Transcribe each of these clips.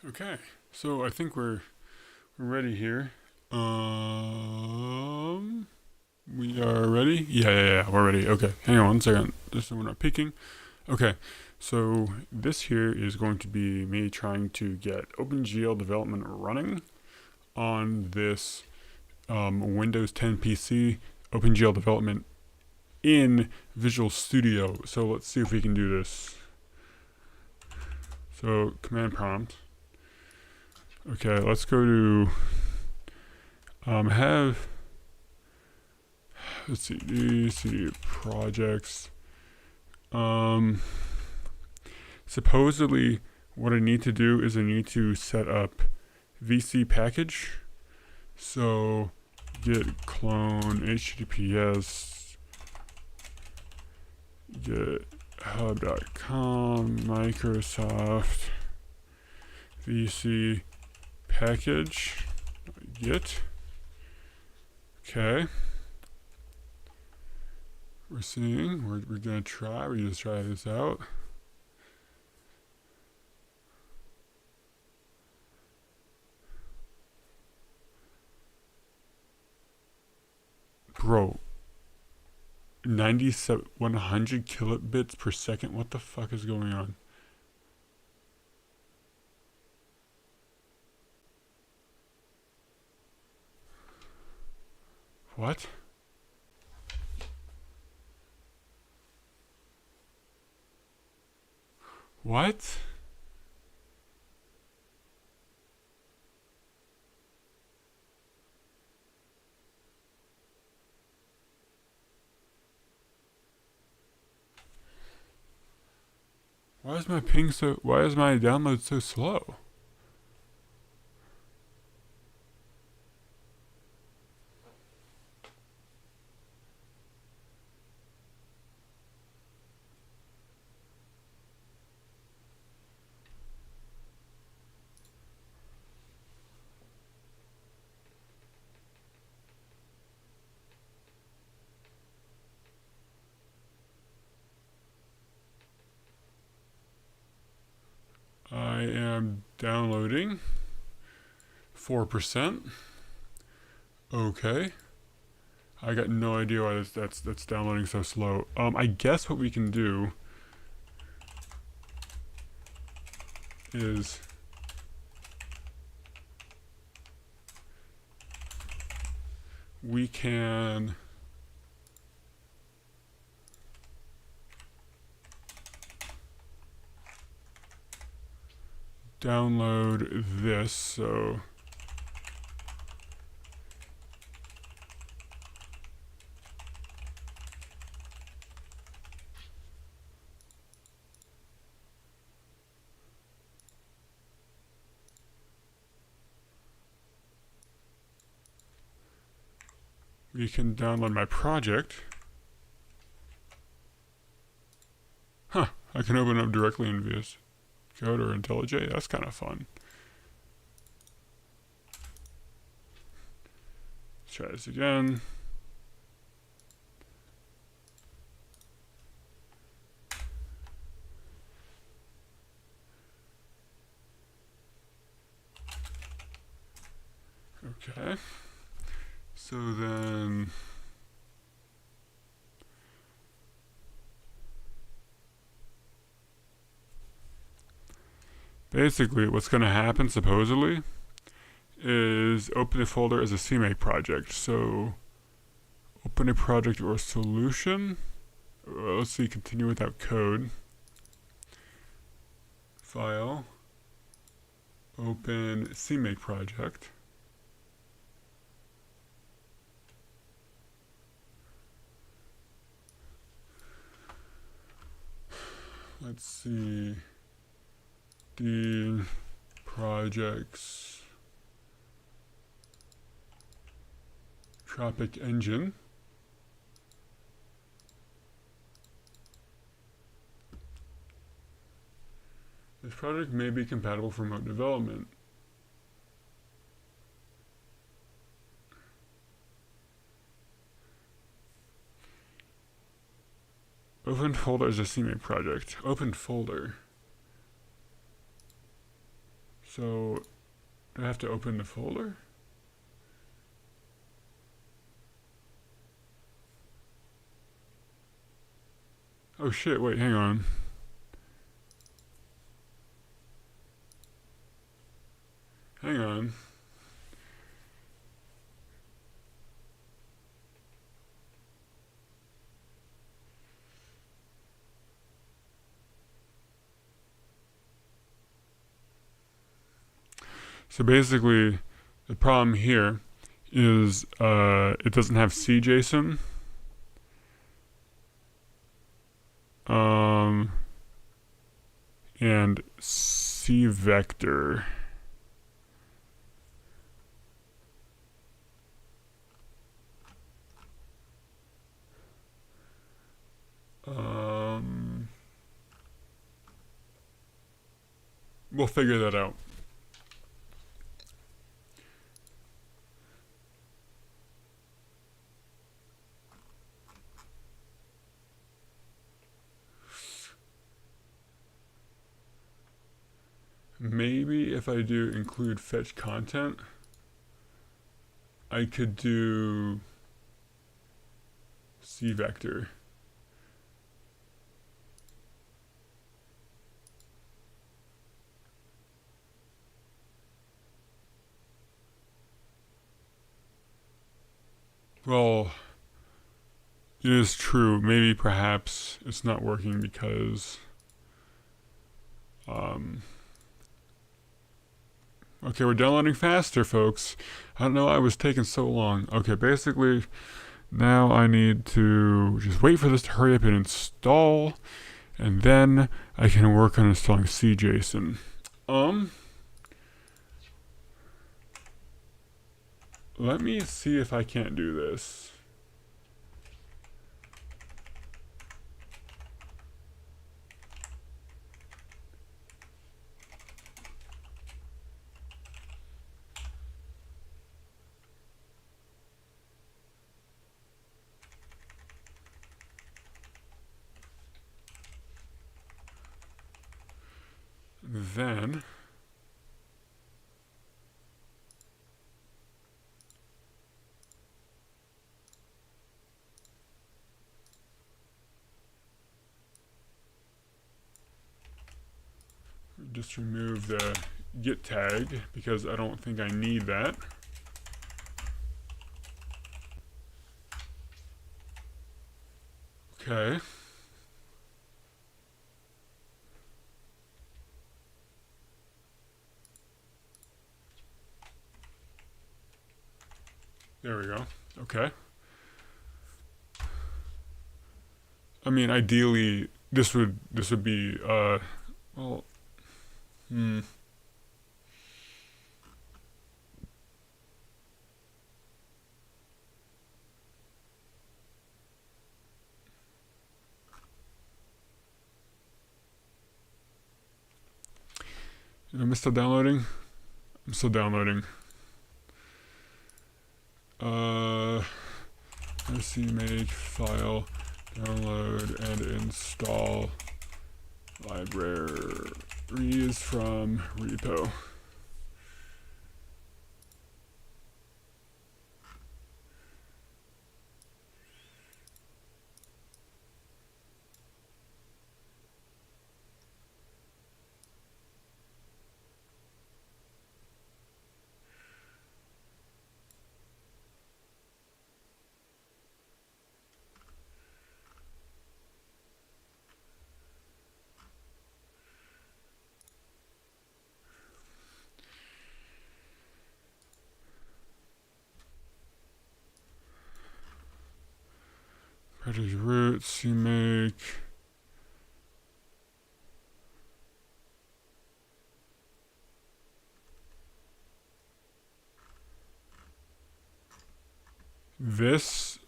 Okay, so I think we're ready here. We are ready. Yeah, we're ready. Okay, hang on one second, just so we're not peeking. Okay, so this here is going to be me trying to get OpenGL development running on this Windows 10 PC. OpenGL development in Visual Studio. So let's see if we can do this. So command prompt. Okay, let's go to let's see, CD projects. Supposedly what I need to do is I need to set up VC package. So git clone https github.com Microsoft VC package git. Okay. We're seeing, we're gonna try, we just try this out. Bro, 100 kilobits per second, what the fuck is going on? What? What? Why is my download so slow? I am downloading 4%. Okay. I got no idea why that's downloading so slow. I guess what we can do is we can download this. So we can download my project. Huh, I can open it up directly in VS Code or IntelliJ. That's kind of fun. Let's try this again. Okay. So then basically what's going to happen supposedly is open the folder as a CMake project. So open a project or solution. Let's see, continue without code. File. Open CMake project. Let's see. The projects Tropic Engine. This project may be compatible for remote development. Open folder is a CMake project. Open folder. So, do I have to open the folder? Oh shit, wait, hang on. Hang on. So basically, the problem here is it doesn't have CJSON. And C vector. We'll figure that out. Maybe if I do include fetch content, I could do C vector. Well, it is true. Maybe perhaps it's not working because okay, we're downloading faster, folks. I don't know why it was taking so long. Okay, basically, now I need to just wait for this to hurry up and install, and then I can work on installing CJSON. Let me see if I can't do this. Then just remove the git tag because I don't think I need that. Okay. There we go. Okay. I mean, ideally, this would be well, am I still downloading? I'm still downloading. Make file download and install libraries from repo. Project roots, CMake. This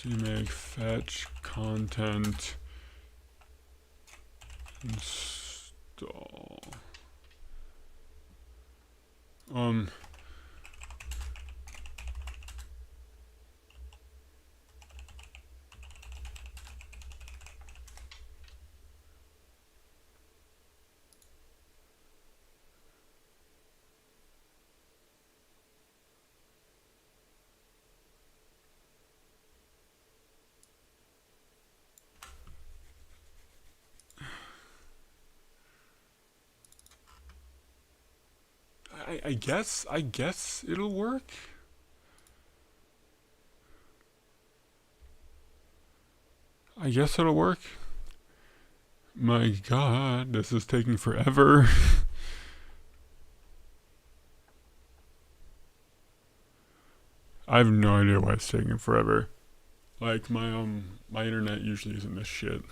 cmake fetch content install. I guess it'll work. I guess it'll work. My god, this is taking forever. I have no idea why it's taking forever. Like my internet usually isn't this shit.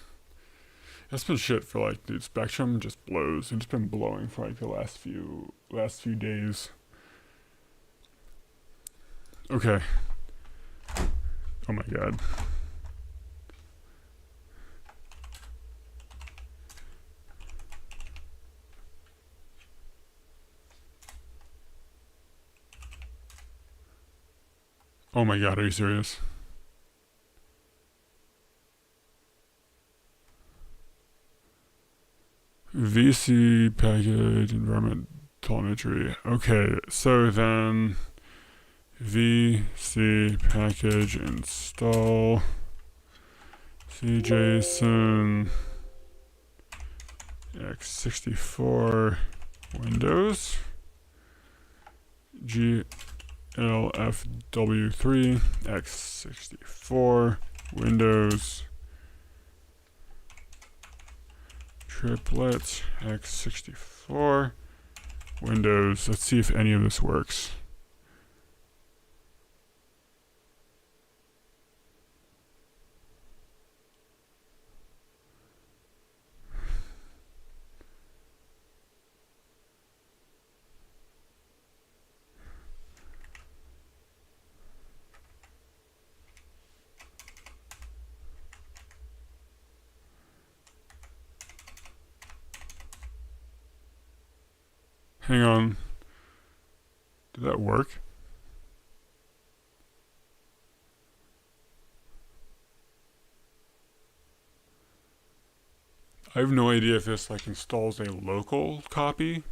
It's been shit for like, dude, Spectrum just blows. It's been blowing for like the last few days. Okay. Oh my god. Oh my god, are you serious? VC package environment telemetry. Okay, so then VC package install CJSON x64 Windows GLFW3 x64 Windows triplet x64 Windows. Let's see if any of this works. Hang on. Did that work? I have no idea if this like installs a local copy.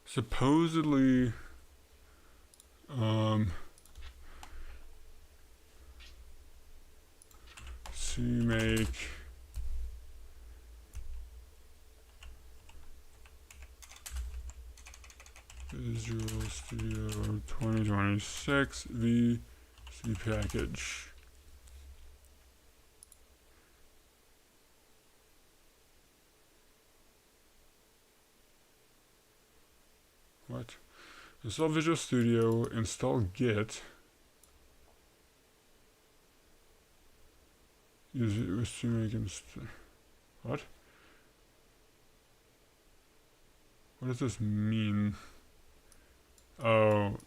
Supposedly, CMake Visual Studio 2026 VC package. What? Install Visual Studio, install Git. Use it with CMake what? What does this mean? Oh.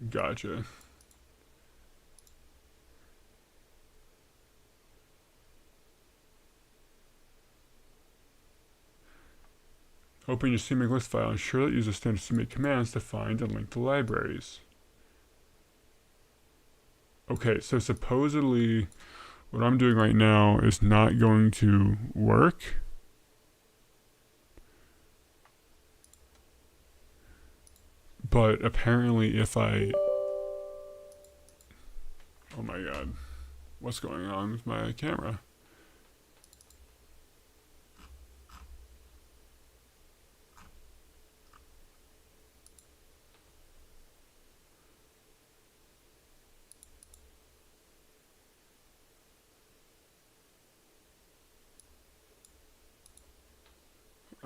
Gotcha. Open your CMake list file. Ensure that it uses standard CMake commands to find and link to libraries. Okay, so supposedly what I'm doing right now is not going to work. But apparently if I... Oh my god. What's going on with my camera?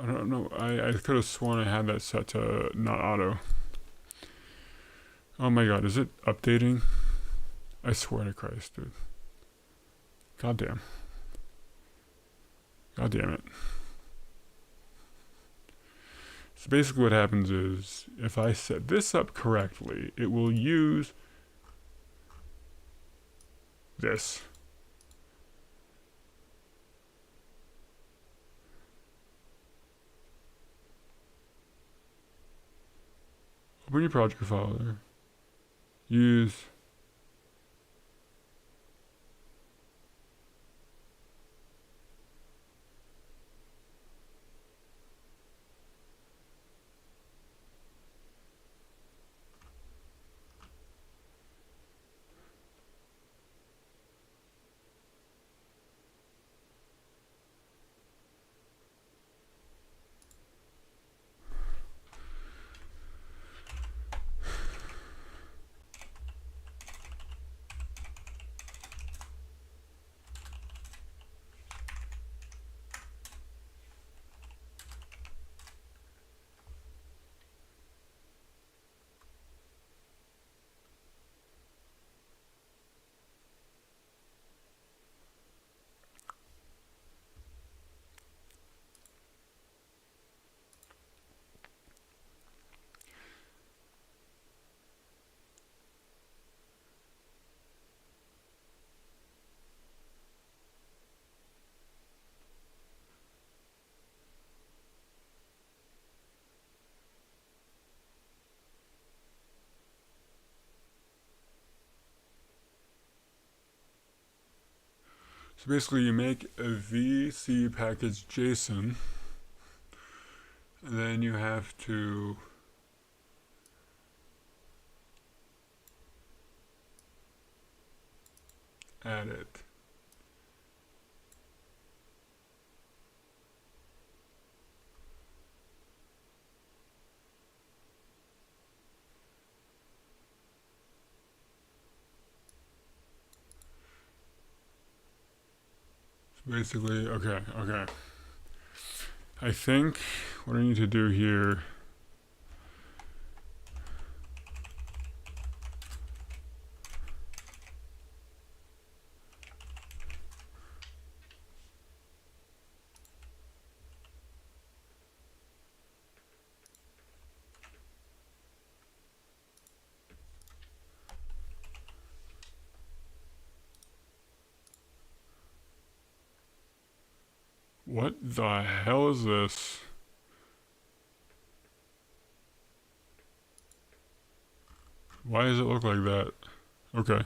I don't know. I could have sworn I had that set to not auto. Oh my god, is it updating? I swear to Christ, dude. God damn. God damn it. So basically what happens is, if I set this up correctly, it will use this. Open your project folder. Use So basically you make a VC package JSON, and then you have to add it. So basically, okay. I think what I need to do here, what the hell is this? Why does it look like that? Okay.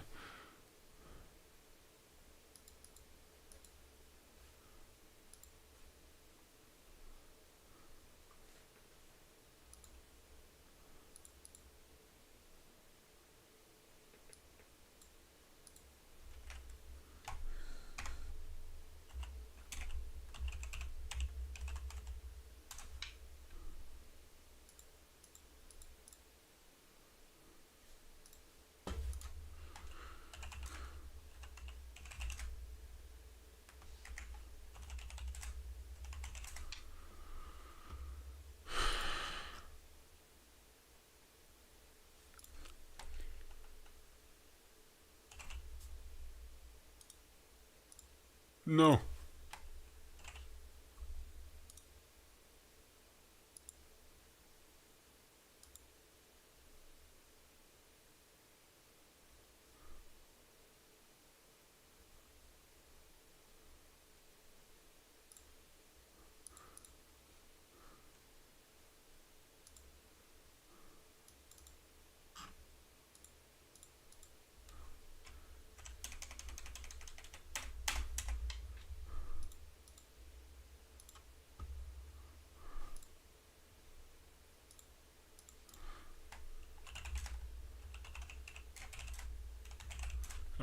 No.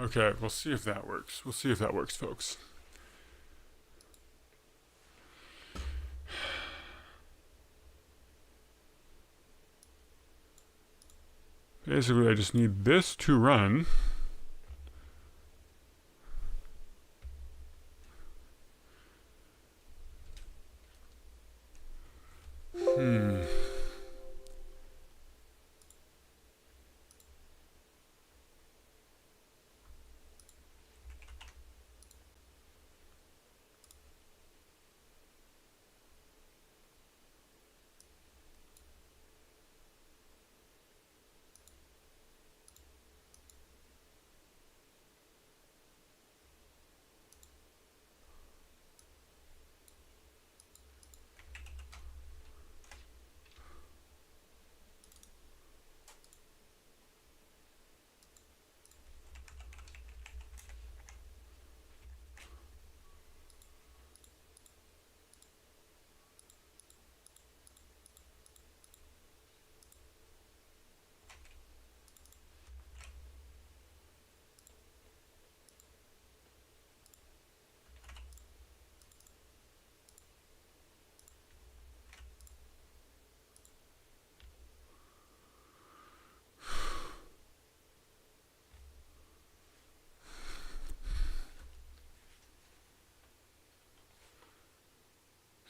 Okay, we'll see if that works. We'll see if that works, folks. Basically, I just need this to run.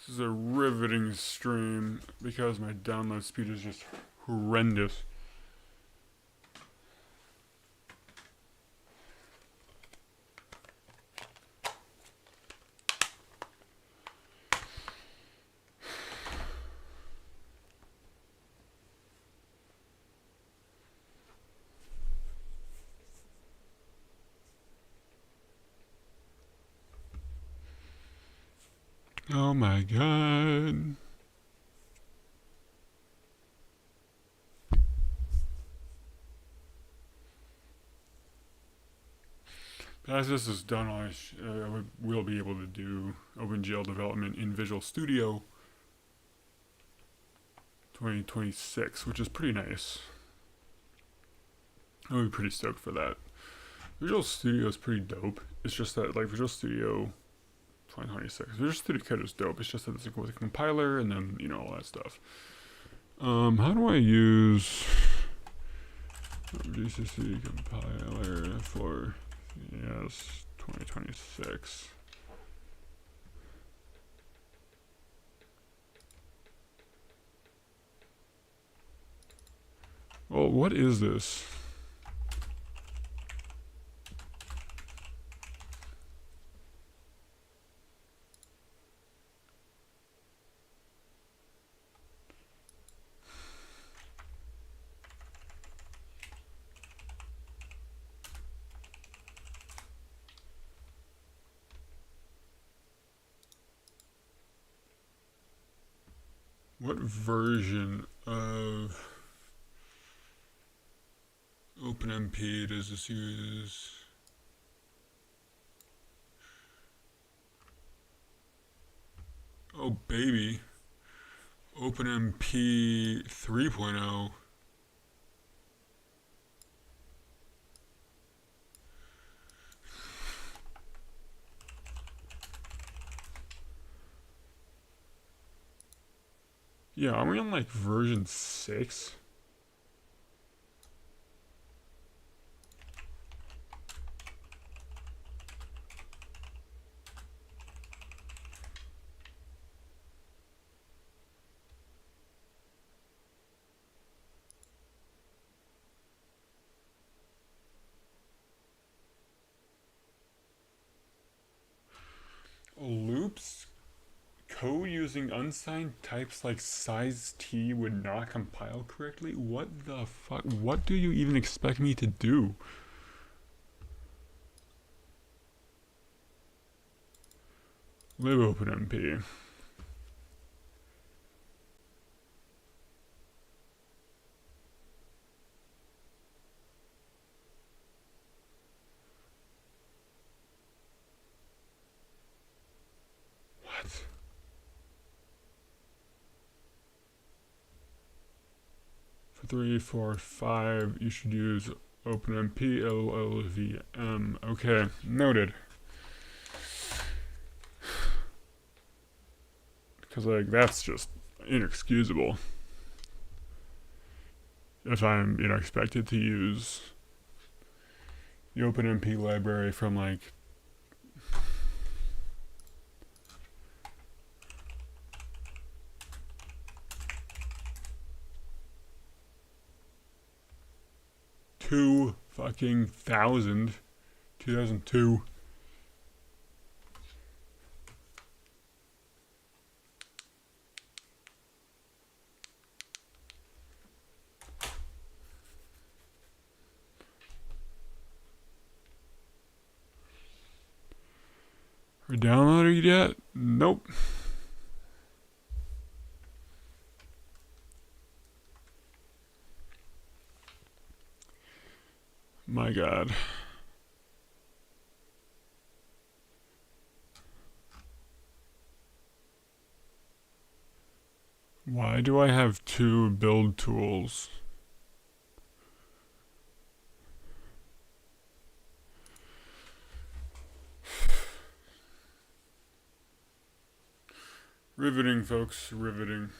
This is a riveting stream because my download speed is just horrendous. Oh my god. As this is done, I will be able to do OpenGL development in Visual Studio 2026, which is pretty nice. I'll be pretty stoked for that. Visual Studio is pretty dope. It's just that, like, Visual Studio 2026. Visual Studio Code is dope. It's just that it's with a compiler and then, you know, all that stuff. How do I use GCC compiler for yes 2026? Well, what is this? What version of OpenMP does this use? Oh baby, OpenMP 3.0. Yeah, are we on like version 6? Loops code using unsigned types like size t would not compile correctly? What the fuck? What do you even expect me to do? LibOpenMP. What? For 3, 4, 5, you should use OpenMP LLVM. Okay, noted. Because, like, that's just inexcusable. If I'm, you know, expected to use the OpenMP library from, like, 2002. Are we downloading yet? Nope. My God. Why do I have 2 build tools? Riveting, folks, riveting.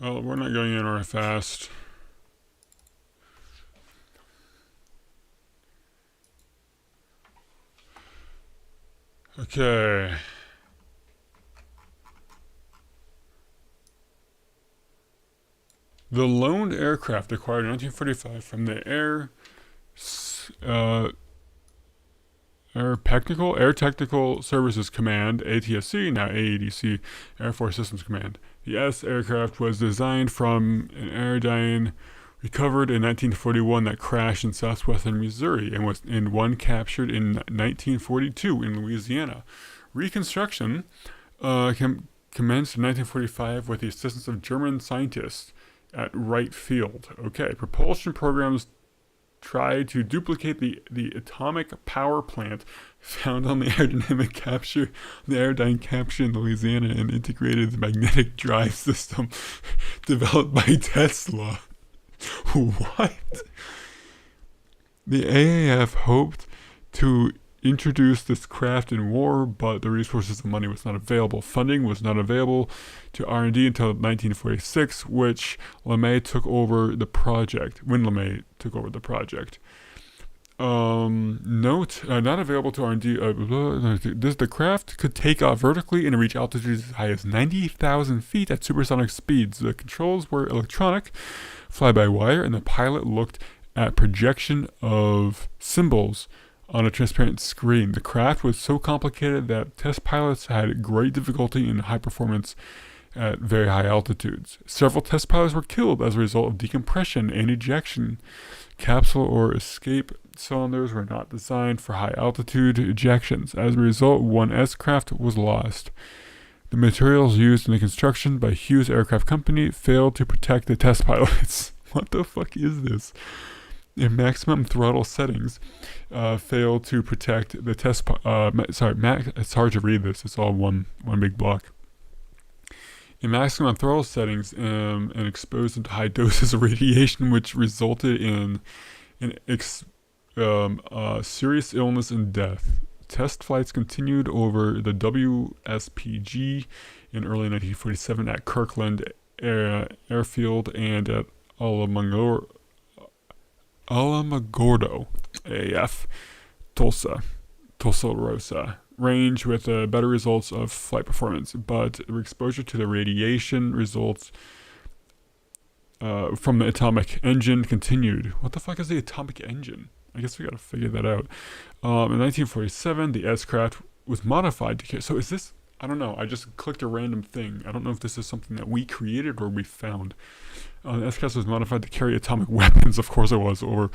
Well, we're not going anywhere fast. Okay. The loaned aircraft acquired in 1945 from the Air Technical Services Command, ATSC, now AADC, Air Force Systems Command. The S aircraft was designed from an Aerodyne recovered in 1941 that crashed in southwestern Missouri and was one captured in 1942 in Louisiana. Reconstruction commenced in 1945 with the assistance of German scientists at Wright Field. Okay, propulsion programs tried to duplicate the atomic power plant found on the Aerodyne capture in Louisiana and integrated the magnetic drive system developed by Tesla. What? The AAF hoped to introduce this craft in war, but the resources and money was not available. Funding was not available to R&D until 1946, which LeMay took over the project. Note, not available to R&D. The craft could take off vertically and reach altitudes as high as 90,000 feet at supersonic speeds. The controls were electronic, fly-by-wire, and the pilot looked at projection of symbols on a transparent screen. The craft was so complicated that test pilots had great difficulty in high performance at very high altitudes. Several test pilots were killed as a result of decompression and ejection. Capsule or escape cylinders were not designed for high altitude ejections. As a result, one S-craft was lost. The materials used in the construction by Hughes Aircraft Company failed to protect the test pilots. What the fuck is this? In maximum throttle settings, failed to protect the test. It's hard to read this. It's all one big block. In maximum throttle settings, and exposed them to high doses of radiation, which resulted in serious illness and death. Test flights continued over the WSPG in early 1947 at Kirkland Airfield and at Alamogordo AF, Tulsa Rosa range with better results of flight performance, but exposure to the radiation results from the atomic engine continued. What the fuck is the atomic engine? I guess we gotta figure that out. In 1947, the S-craft was modified to carry. So is this? I don't know. I just clicked a random thing. I don't know if this is something that we created or we found. The S-craft was modified to carry atomic weapons. Of course it was, or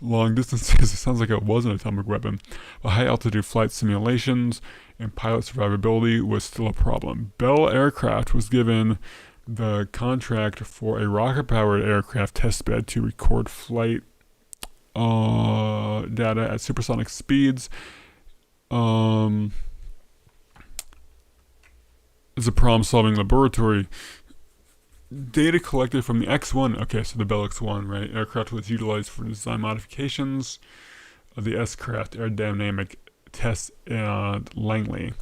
long distances. It sounds like it was an atomic weapon. But high altitude flight simulations and pilot survivability was still a problem. Bell Aircraft was given the contract for a rocket-powered aircraft testbed to record flight data at supersonic speeds. It's a problem-solving laboratory. Data collected from the X-1, okay, so the Bell X-1, right? Aircraft was utilized for design modifications of the S-craft aerodynamic tests at Langley.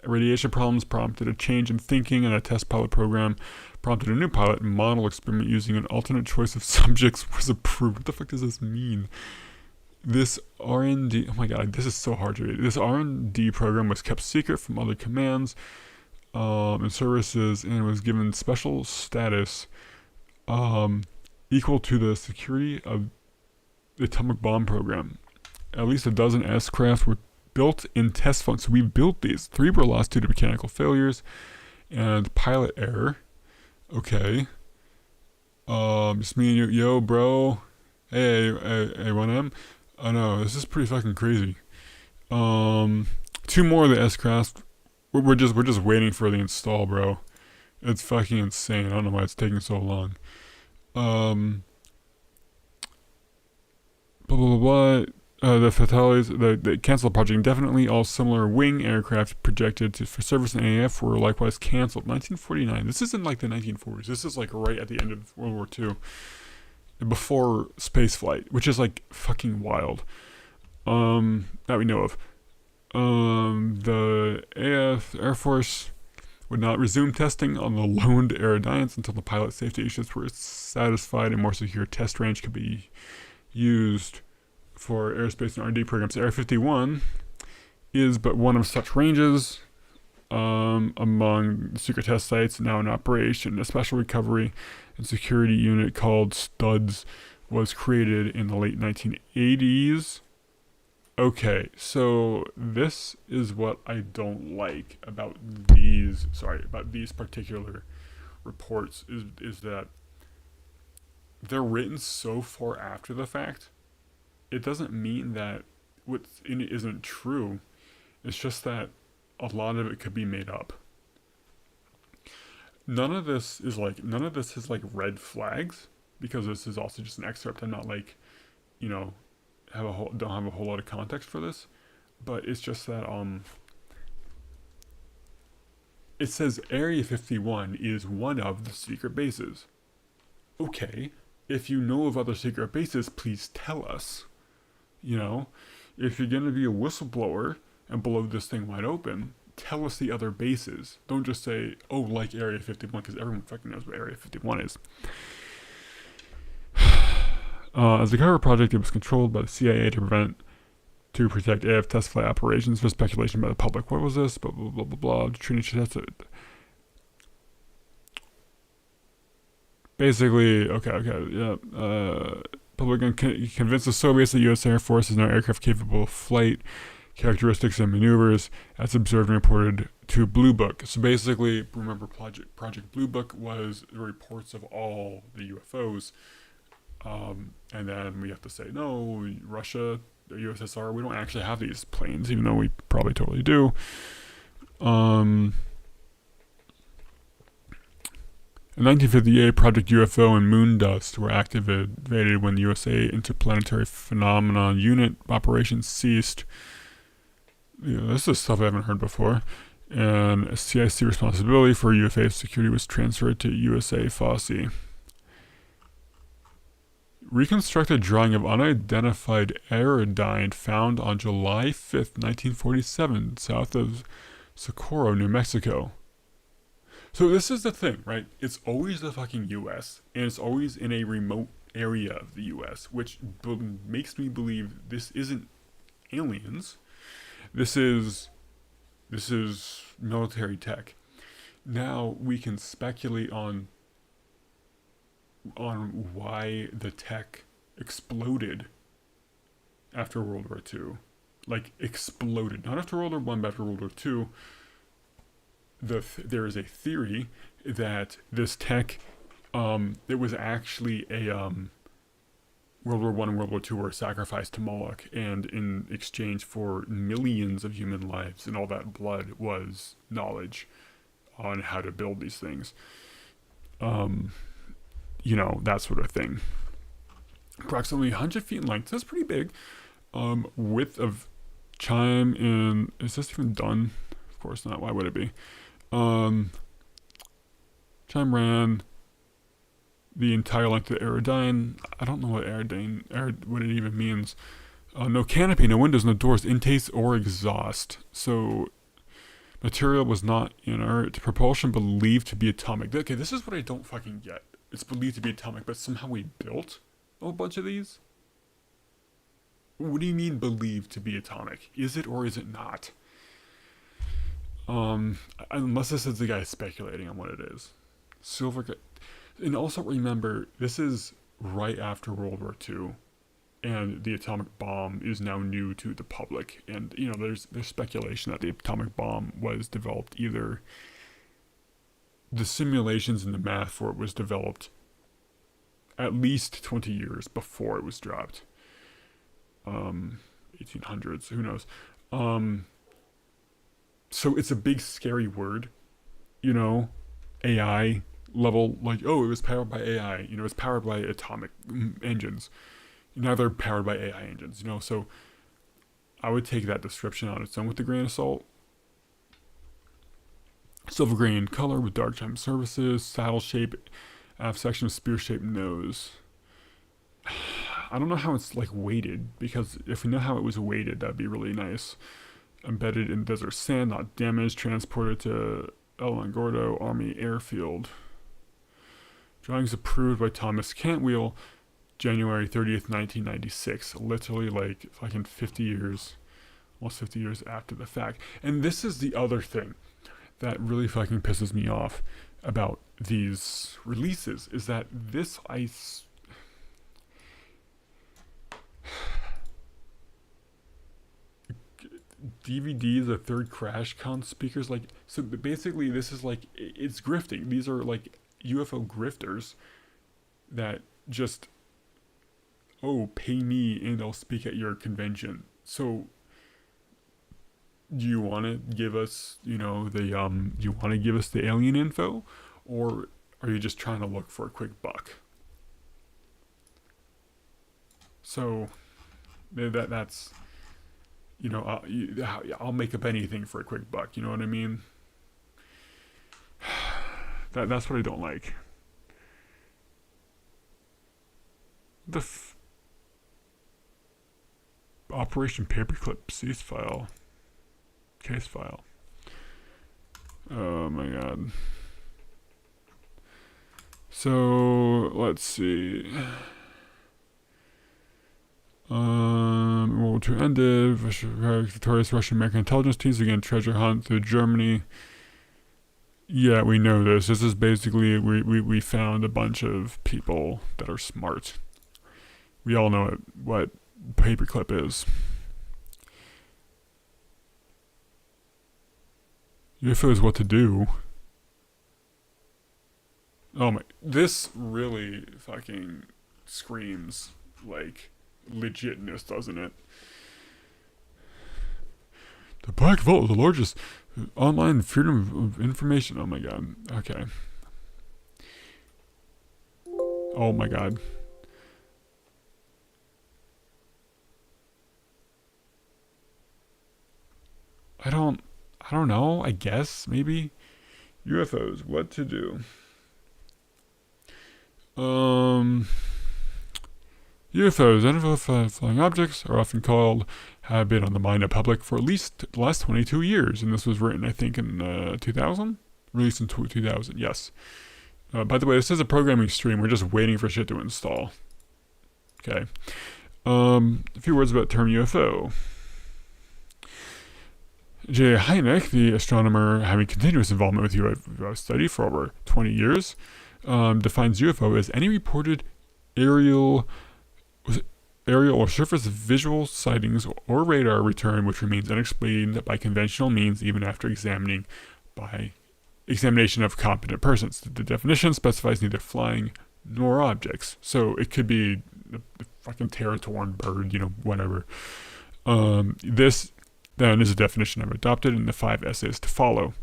Radiation problems prompted a change in thinking, and a test pilot program prompted a new pilot model experiment using an alternate choice of subjects was approved. What the fuck does this mean? This R&D, oh my god, this is so hard to read. This R&D program was kept secret from other commands and services, and was given special status equal to the security of the atomic bomb program. At least a dozen S-craft were built in test flight. So we built these. 3 were lost due to mechanical failures and pilot error. Okay. Just me and you. Yo, bro. Hey, 1M. Oh no, this is pretty fucking crazy. 2 more of the S-craft. We're just waiting for the install, bro. It's fucking insane. I don't know why it's taking so long. Blah blah blah blah. The fatalities, they canceled the project indefinitely. All similar wing aircraft projected for service in AF were likewise canceled. 1949. This isn't like the 1940s. This is like right at the end of World War II, before spaceflight, which is like fucking wild. That we know of. The AF Air Force would not resume testing on the loaned Aerodynes until the pilot safety issues were satisfied and more secure test range could be used for aerospace and R&D programs. Area 51 is but one of such ranges among secret test sites now in operation. A special recovery and security unit called STUDS was created in the late 1980s. Okay, so this is what I don't like about these particular reports is that they're written so far after the fact. It doesn't mean that what's in it isn't true. It's just that a lot of it could be made up. None of this is like red flags, because this is also just an excerpt. I'm not like, don't have a whole lot of context for this, but it's just that it says Area 51 is one of the secret bases. Okay, if you know of other secret bases, please tell us. If you're gonna be a whistleblower and blow this thing wide open, tell us the other bases. Don't just say, oh, like Area 51, because everyone fucking knows what Area 51 is. As a cover project, it was controlled by the CIA to protect AF test flight operations for speculation by the public. What was this? Blah, blah, blah, blah, blah. Basically, public convinced the Soviets that U.S. Air Force is now aircraft capable of flight characteristics and maneuvers as observed and reported to Blue Book. So basically, remember Project Blue Book was the reports of all the UFOs. And then we have to say, no, Russia, the USSR, we don't actually have these planes, even though we probably totally do. In 1958, Project UFO and Moon Dust were activated when the USA Interplanetary Phenomenon Unit operations ceased. This is stuff I haven't heard before. And CIC responsibility for UFA security was transferred to USA FOSSI. Reconstructed drawing of unidentified Aerodyne found on July 5th, 1947, south of Socorro, New Mexico. So this is the thing, right? It's always the fucking US, and it's always in a remote area of the US, which makes me believe this isn't aliens. This is military tech. Now we can speculate on why the tech exploded after World War II. Like, exploded. Not after World War I, but after World War II. There is a theory that this tech, it was actually a, World War I and World War II were sacrificed to Moloch, and in exchange for millions of human lives and all that blood was knowledge on how to build these things. you know, that sort of thing. Approximately 100 feet in length. That's pretty big. Width of chime in. Is this even done? Of course not. Why would it be? Chime ran the entire length of the aerodyne. I don't know what what it even means. No canopy, no windows, no doors, intakes or exhaust. So material was not inert. Propulsion believed to be atomic. Okay, this is what I don't fucking get. It's believed to be atomic, but somehow we built a whole bunch of these? What do you mean believed to be atomic? Is it or is it not? Unless this is the guy speculating on what it is. Silver. And also remember, this is right after World War II, and the atomic bomb is now new to the public. And you know, there's speculation that the atomic bomb was developed either. The simulations and the math for it was developed at least 20 years before it was dropped. 1800s, who knows? So it's a big scary word, you know, AI level, like, oh, it was powered by AI, you know, it's powered by atomic engines. Now they're powered by AI engines, you know, so I would take that description on its own with a grain of salt. Silver gray in color with dark chime surfaces, saddle shape, aft section with spear-shaped nose. I don't know how it's like weighted, because if we know how it was weighted, that'd be really nice. Embedded in desert sand, not damaged, transported to El Gordo Army Airfield. Drawings approved by Thomas Cantwell, January 30th, 1996. Literally like fucking 50 years, almost 50 years after the fact. And this is the other thing that really fucking pisses me off about these releases, is that this DVDs, a third crash con speakers, like, so basically this is like, it's grifting. These are like UFO grifters that just, oh, pay me and I'll speak at your convention. So do you want to give us, you know, do you want to give us the alien info, or are you just trying to look for a quick buck? So that's, you know, I'll make up anything for a quick buck. You know what I mean? That's what I don't like. The Operation Paperclip cease file. Case file. Oh my god. So let's see. World War II ended. Victorious Russian American intelligence teams began treasure hunt through Germany. Yeah, we know this. This is basically we found a bunch of people that are smart. We all know what paperclip is. UFO is what to do. Oh my, this really fucking screams like legitness, doesn't it? The Black Vault is the largest online freedom of information. Oh my god. Okay. Oh my god. I don't know, I guess, maybe. UFOs, what to do? UFOs, unidentified flying objects, are often called, have been on the mind of the public for at least the last 22 years. And this was written, I think, in 2000? Released in 2000, yes. By the way, this is a programming stream. We're just waiting for shit to install. Okay. A few words about the term UFO. J. Hynek, the astronomer having continuous involvement with UFO study for over 20 years, defines UFO as any reported aerial or surface visual sightings or radar return which remains unexplained by conventional means even after examination of competent persons. The definition specifies neither flying nor objects. So it could be a fucking terror-torn bird, you know, whatever. This then is a definition I've adopted in the 5 essays to follow.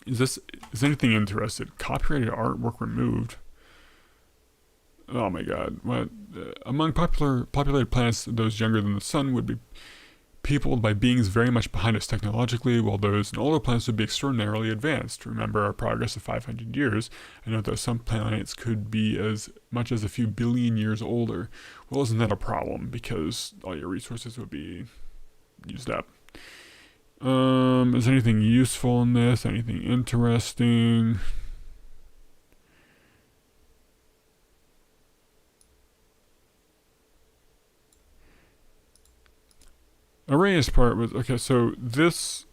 Is anything interested? Copyrighted artwork removed. Oh my god. What? Among populated planets, those younger than the sun would be peopled by beings very much behind us technologically, while those in older planets would be extraordinarily advanced. Remember our progress of 500 years, and note that some planets could be as much as a few billion years older. Well, isn't that a problem? Because all your resources would be used up. Is anything useful in this? Anything interesting? Array's part was, okay, so this,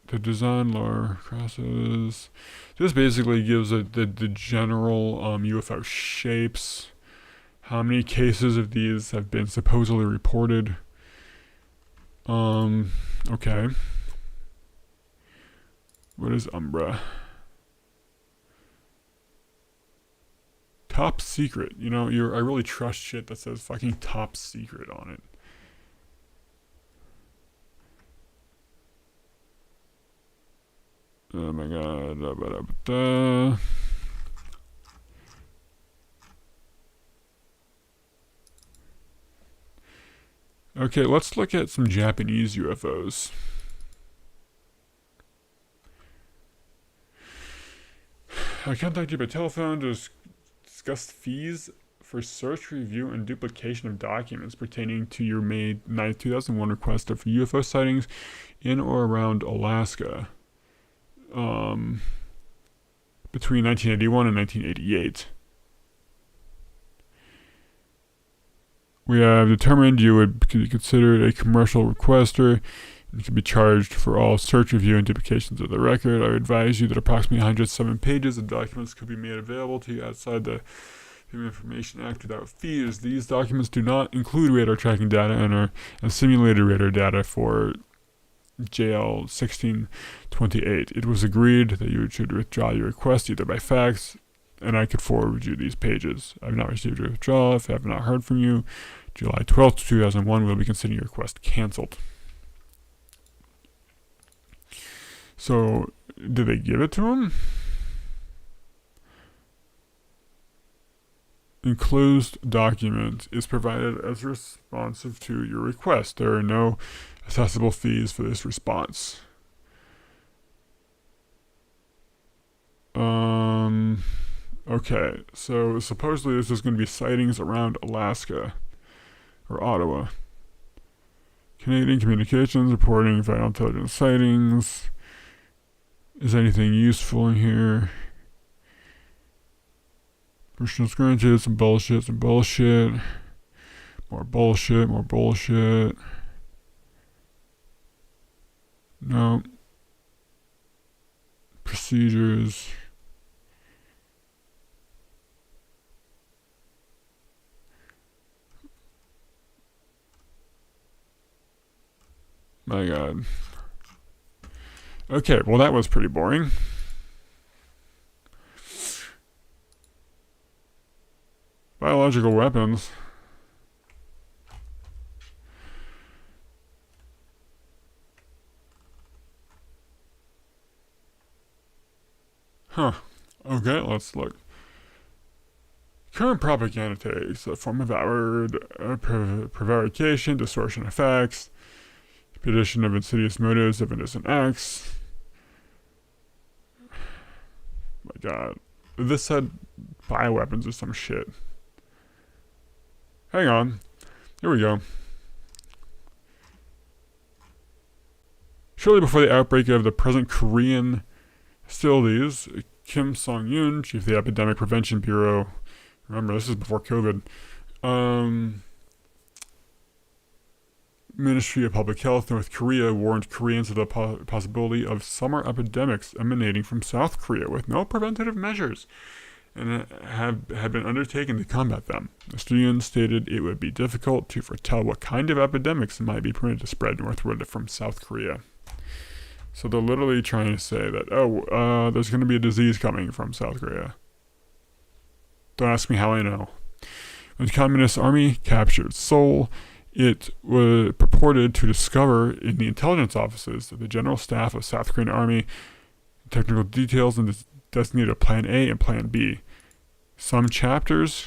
the design lore crosses, this basically gives the general UFO shapes, how many cases of these have been supposedly reported. Okay. What is Umbra? Top secret. You know, I really trust shit that says fucking top secret on it. Oh my god. Okay, let's look at some Japanese UFOs. I contacted you by telephone to discuss fees for search, review, and duplication of documents pertaining to your May 9th, 2001 request of UFO sightings in or around Alaska. Between 1981 and 1988. We have determined you would be considered a commercial requester and can be charged for all search, review, and duplications of the record. I would advise you that approximately 107 pages of documents could be made available to you outside the Freedom of Information Act without fees. These documents do not include radar tracking data and simulated radar data for JL 1628. It was agreed that you should withdraw your request either by fax, and I could forward you these pages. I have not received your withdrawal. If I have not heard from you, July 12th, 2001, we'll be considering your request canceled. So, did they give it to him? Enclosed document is provided as responsive to your request. There are no accessible fees for this response. Okay, so supposedly this is going to be sightings around Alaska or Ottawa. Canadian Communications reporting vital intelligence sightings. Is anything useful in here? Permissions granted, some bullshit. More bullshit. No. Procedures. My god. Okay, well that was pretty boring. Biological weapons. Huh. Okay, let's look. Current propaganda takes a form of prevarication, distortion of facts, repetition of insidious motives of innocent acts. My god. This said bioweapons or some shit. Hang on. Here we go. Shortly before the outbreak of the present Korean hostilities, Kim Song-yoon, chief of the Epidemic Prevention Bureau, remember this is before COVID, Ministry of Public Health, North Korea warned Koreans of the possibility of summer epidemics emanating from South Korea with no preventative measures and had been undertaken to combat them. Mr. Yoon stated it would be difficult to foretell what kind of epidemics might be permitted to spread northward from South Korea. So they're literally trying to say that, there's going to be a disease coming from South Korea. Don't ask me how I know. When the Communist Army captured Seoul It was purported to discover in the intelligence offices of the General Staff of South Korean Army technical details and designated a Plan A and Plan B. Some chapters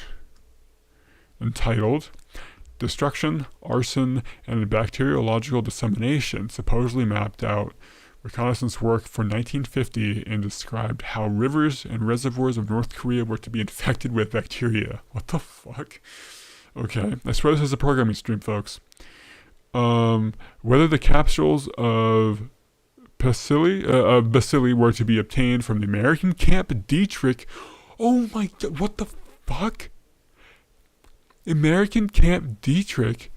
entitled Destruction, Arson, and Bacteriological Dissemination supposedly mapped out reconnaissance work for 1950 and described how rivers and reservoirs of North Korea were to be infected with bacteria. What the fuck? Okay, I swear this is a programming stream, folks. Whether the capsules of bacilli were to be obtained from the American Camp Dietrich. Oh my god, what the fuck? American Camp Dietrich?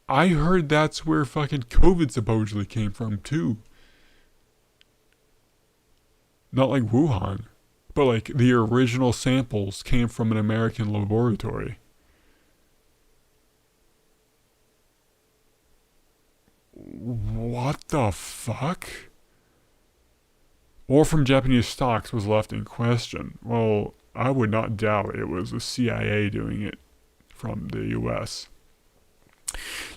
I heard that's where fucking COVID supposedly came from too. Not like Wuhan, but like the original samples came from an American laboratory. What the fuck? Or from Japanese stocks was left in question. Well, I would not doubt it was the CIA doing it from the US.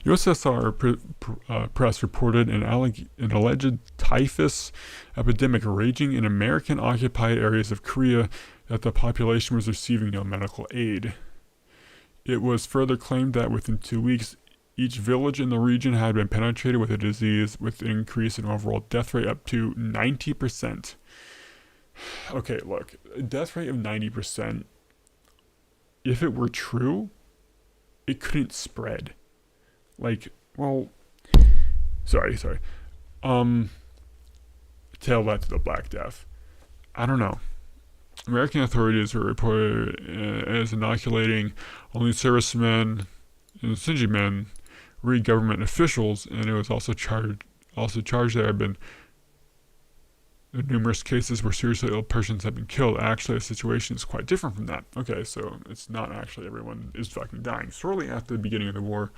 USSR press reported an alleged typhus epidemic raging in American-occupied areas of Korea that the population was receiving no medical aid. It was further claimed that within 2 weeks, each village in the region had been penetrated with the disease, with an increase in overall death rate up to 90%. Okay, look, a death rate of 90%, if it were true, it couldn't spread. Like, well, sorry. Tail that to the Black Death. I don't know. American authorities were reported as inoculating only servicemen and Sinji men, read government officials, and it was also charged there have been numerous cases where seriously ill persons have been killed. Actually, the situation is quite different from that. Okay, so it's not actually everyone is fucking dying. Shortly after the beginning of the war,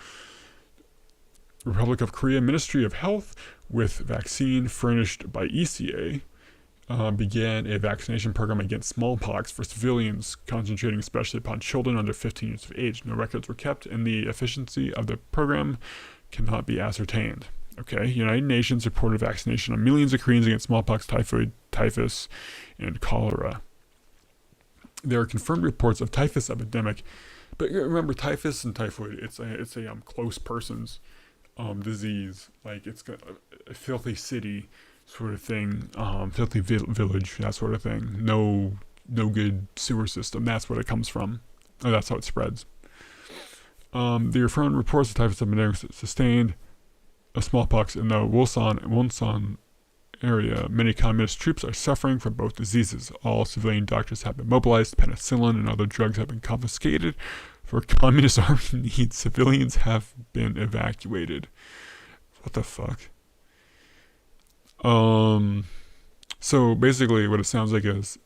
Republic of Korea Ministry of Health, with vaccine furnished by ECA, began a vaccination program against smallpox for civilians, concentrating especially upon children under 15 years of age. No records were kept, and the efficiency of the program cannot be ascertained. Okay, United Nations reported vaccination on millions of Koreans against smallpox, typhoid, typhus, and cholera. There are confirmed reports of typhus epidemic, but remember, typhus and typhoid, it's a close person's disease. Like, it's a filthy city sort of thing, filthy village, that sort of thing. No good sewer system. That's what it comes from. Oh, that's how it spreads. The affirmed reports of typhus epidemic sustained a smallpox in the Wonsan area. Many communist troops are suffering from both diseases. All civilian doctors have been mobilized. Penicillin and other drugs have been confiscated for communist army needs. Civilians have been evacuated. What the fuck? So basically what it sounds like is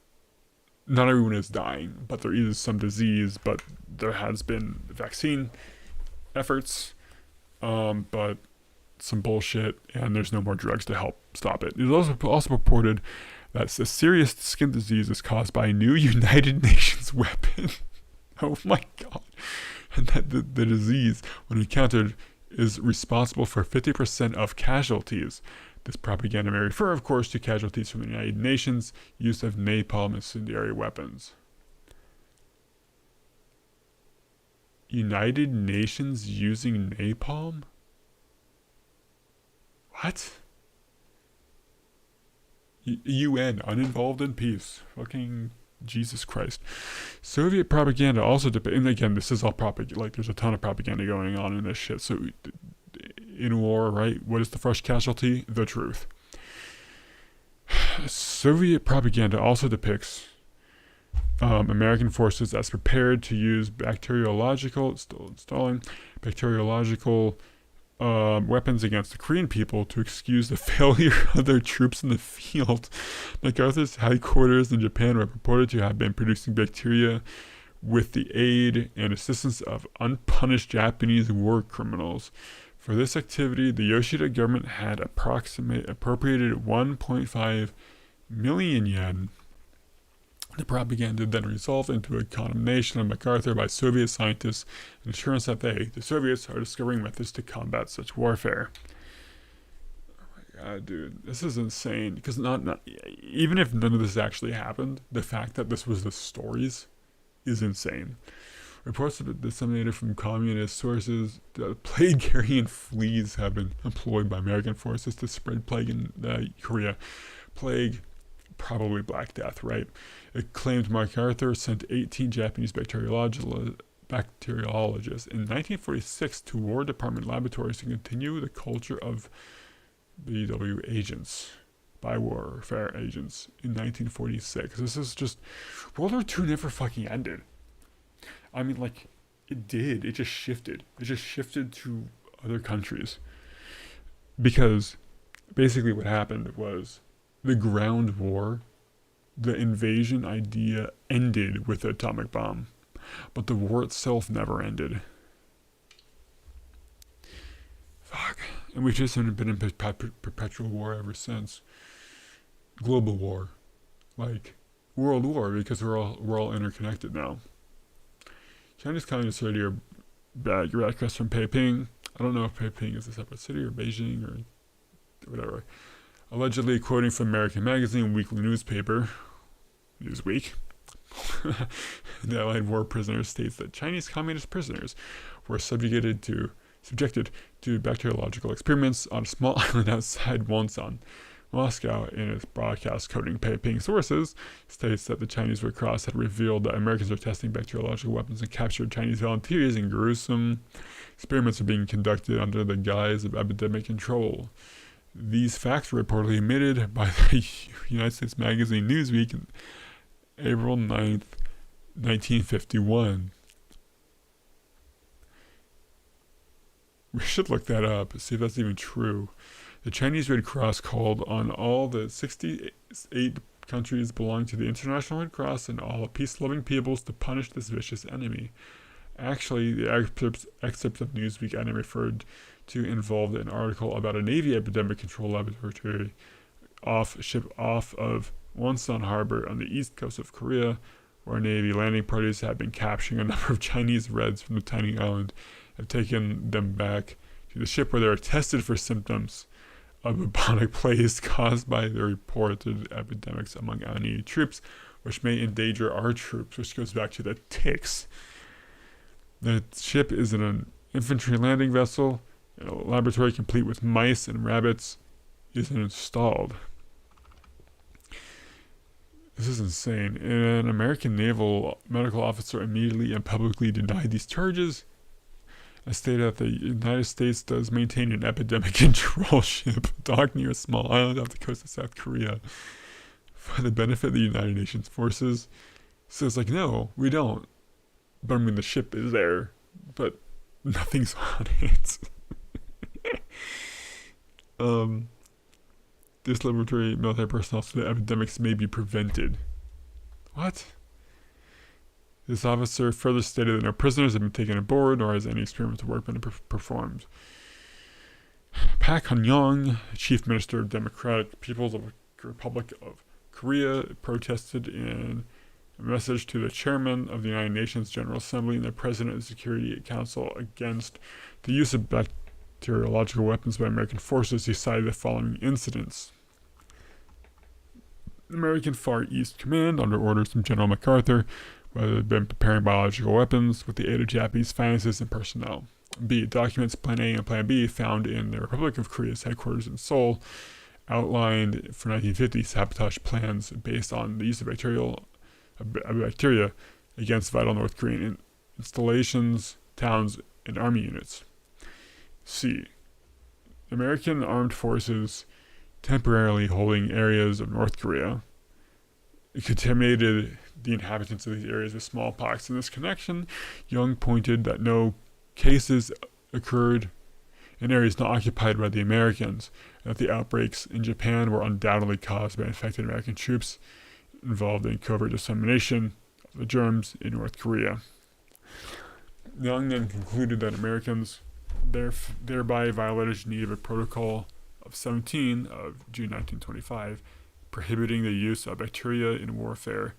not everyone is dying, but there is some disease, but there has been vaccine efforts, but some bullshit, and there's no more drugs to help stop it. It is also purported that a serious skin disease is caused by a new United Nations weapon. Oh my god. And that the disease, when encountered, is responsible for 50% of casualties. This propaganda may refer, of course, to casualties from the United Nations' use of napalm incendiary weapons. United Nations using napalm? What? UN, uninvolved in peace. Fucking Jesus Christ. Soviet propaganda also and again, this is all propaganda. Like, there's a ton of propaganda going on in this shit. So, in war, right? What is the first casualty? The truth. Soviet propaganda also depicts American forces as prepared to use bacteriological weapons against the Korean people to excuse the failure of their troops in the field. MacArthur's headquarters in Japan were purported to have been producing bacteria with the aid and assistance of unpunished Japanese war criminals. For this activity, the Yoshida government had appropriated 1.5 million yen, The propaganda then resolved into a condemnation of MacArthur by Soviet scientists and assurance that they, the Soviets, are discovering methods to combat such warfare. Oh my god, dude, this is insane. Because not even if none of this actually happened, the fact that this was the stories is insane. Reports have been disseminated from communist sources that plague-carrying fleas have been employed by American forces to spread plague in Korea. Plague, probably Black Death, right? It claimed MacArthur sent 18 Japanese bacteriologists in 1946 to War Department laboratories to continue the culture of BW agents, bi-warfare agents, in 1946. This is just... World War II never fucking ended. I mean, like, it did. It just shifted. It just shifted to other countries. Because basically what happened was the ground war, the invasion idea ended with the atomic bomb. But the war itself never ended. Fuck. And we've just been in perpetual war ever since. Global war. Like, world war, because we're all interconnected now. Chinese Communist Party are bad requests from Peiping. I don't know if Peiping is a separate city or Beijing or whatever. Allegedly quoting from American Magazine Weekly Newspaper, Newsweek, the Allied war prisoners states that Chinese communist prisoners were subjected to bacteriological experiments on a small island outside Wonsan. Moscow, in its broadcast quoting Peiping sources, states that the Chinese Red Cross had revealed that Americans are testing bacteriological weapons and captured Chinese volunteers, and gruesome experiments are being conducted under the guise of epidemic control. These facts were reportedly admitted by the United States magazine Newsweek on April 9th, 1951. We should look that up, see if that's even true. The Chinese Red Cross called on all the 68 countries belonging to the International Red Cross and all peace-loving peoples to punish this vicious enemy. Actually, the excerpt of Newsweek item referred to involved an article about a Navy epidemic control laboratory off of Wonsan Harbor on the east coast of Korea, where Navy landing parties had been capturing a number of Chinese Reds from the tiny island and taken them back to the ship where they were tested for symptoms of bubonic plague caused by the reported epidemics among enemy troops, which may endanger our troops, which goes back to the ticks. The ship is an infantry landing vessel, and a laboratory complete with mice and rabbits is installed. This is insane. An American naval medical officer immediately and publicly denied these charges. I stated that the United States does maintain an epidemic control ship docked near a small island off the coast of South Korea for the benefit of the United Nations forces. So it's like, no, we don't. But I mean, the ship is there, but nothing's on it. This laboratory military personnel so that epidemics may be prevented. What? This officer further stated that no prisoners have been taken aboard, nor has any experimental work been performed. Pak Han-yong, Chief Minister of Democratic People's Republic of Korea, protested in a message to the chairman of the United Nations General Assembly and the President of the Security Council against the use of bacteriological weapons by American forces. He cited the following incidents. American Far East Command, under orders from General MacArthur, had been preparing biological weapons with the aid of Japanese finances and personnel. B. Documents Plan A and Plan B found in the Republic of Korea's headquarters in Seoul outlined for 1950 sabotage plans based on the use of bacteria against vital North Korean installations, towns, and army units. C. American armed forces temporarily holding areas of North Korea. It contaminated the inhabitants of these areas with smallpox. In this connection, Young pointed that no cases occurred in areas not occupied by the Americans, and that the outbreaks in Japan were undoubtedly caused by infected American troops involved in covert dissemination of the germs in North Korea. Young then concluded that Americans thereby violated Geneva Protocol of 17 of June 1925, prohibiting the use of bacteria in warfare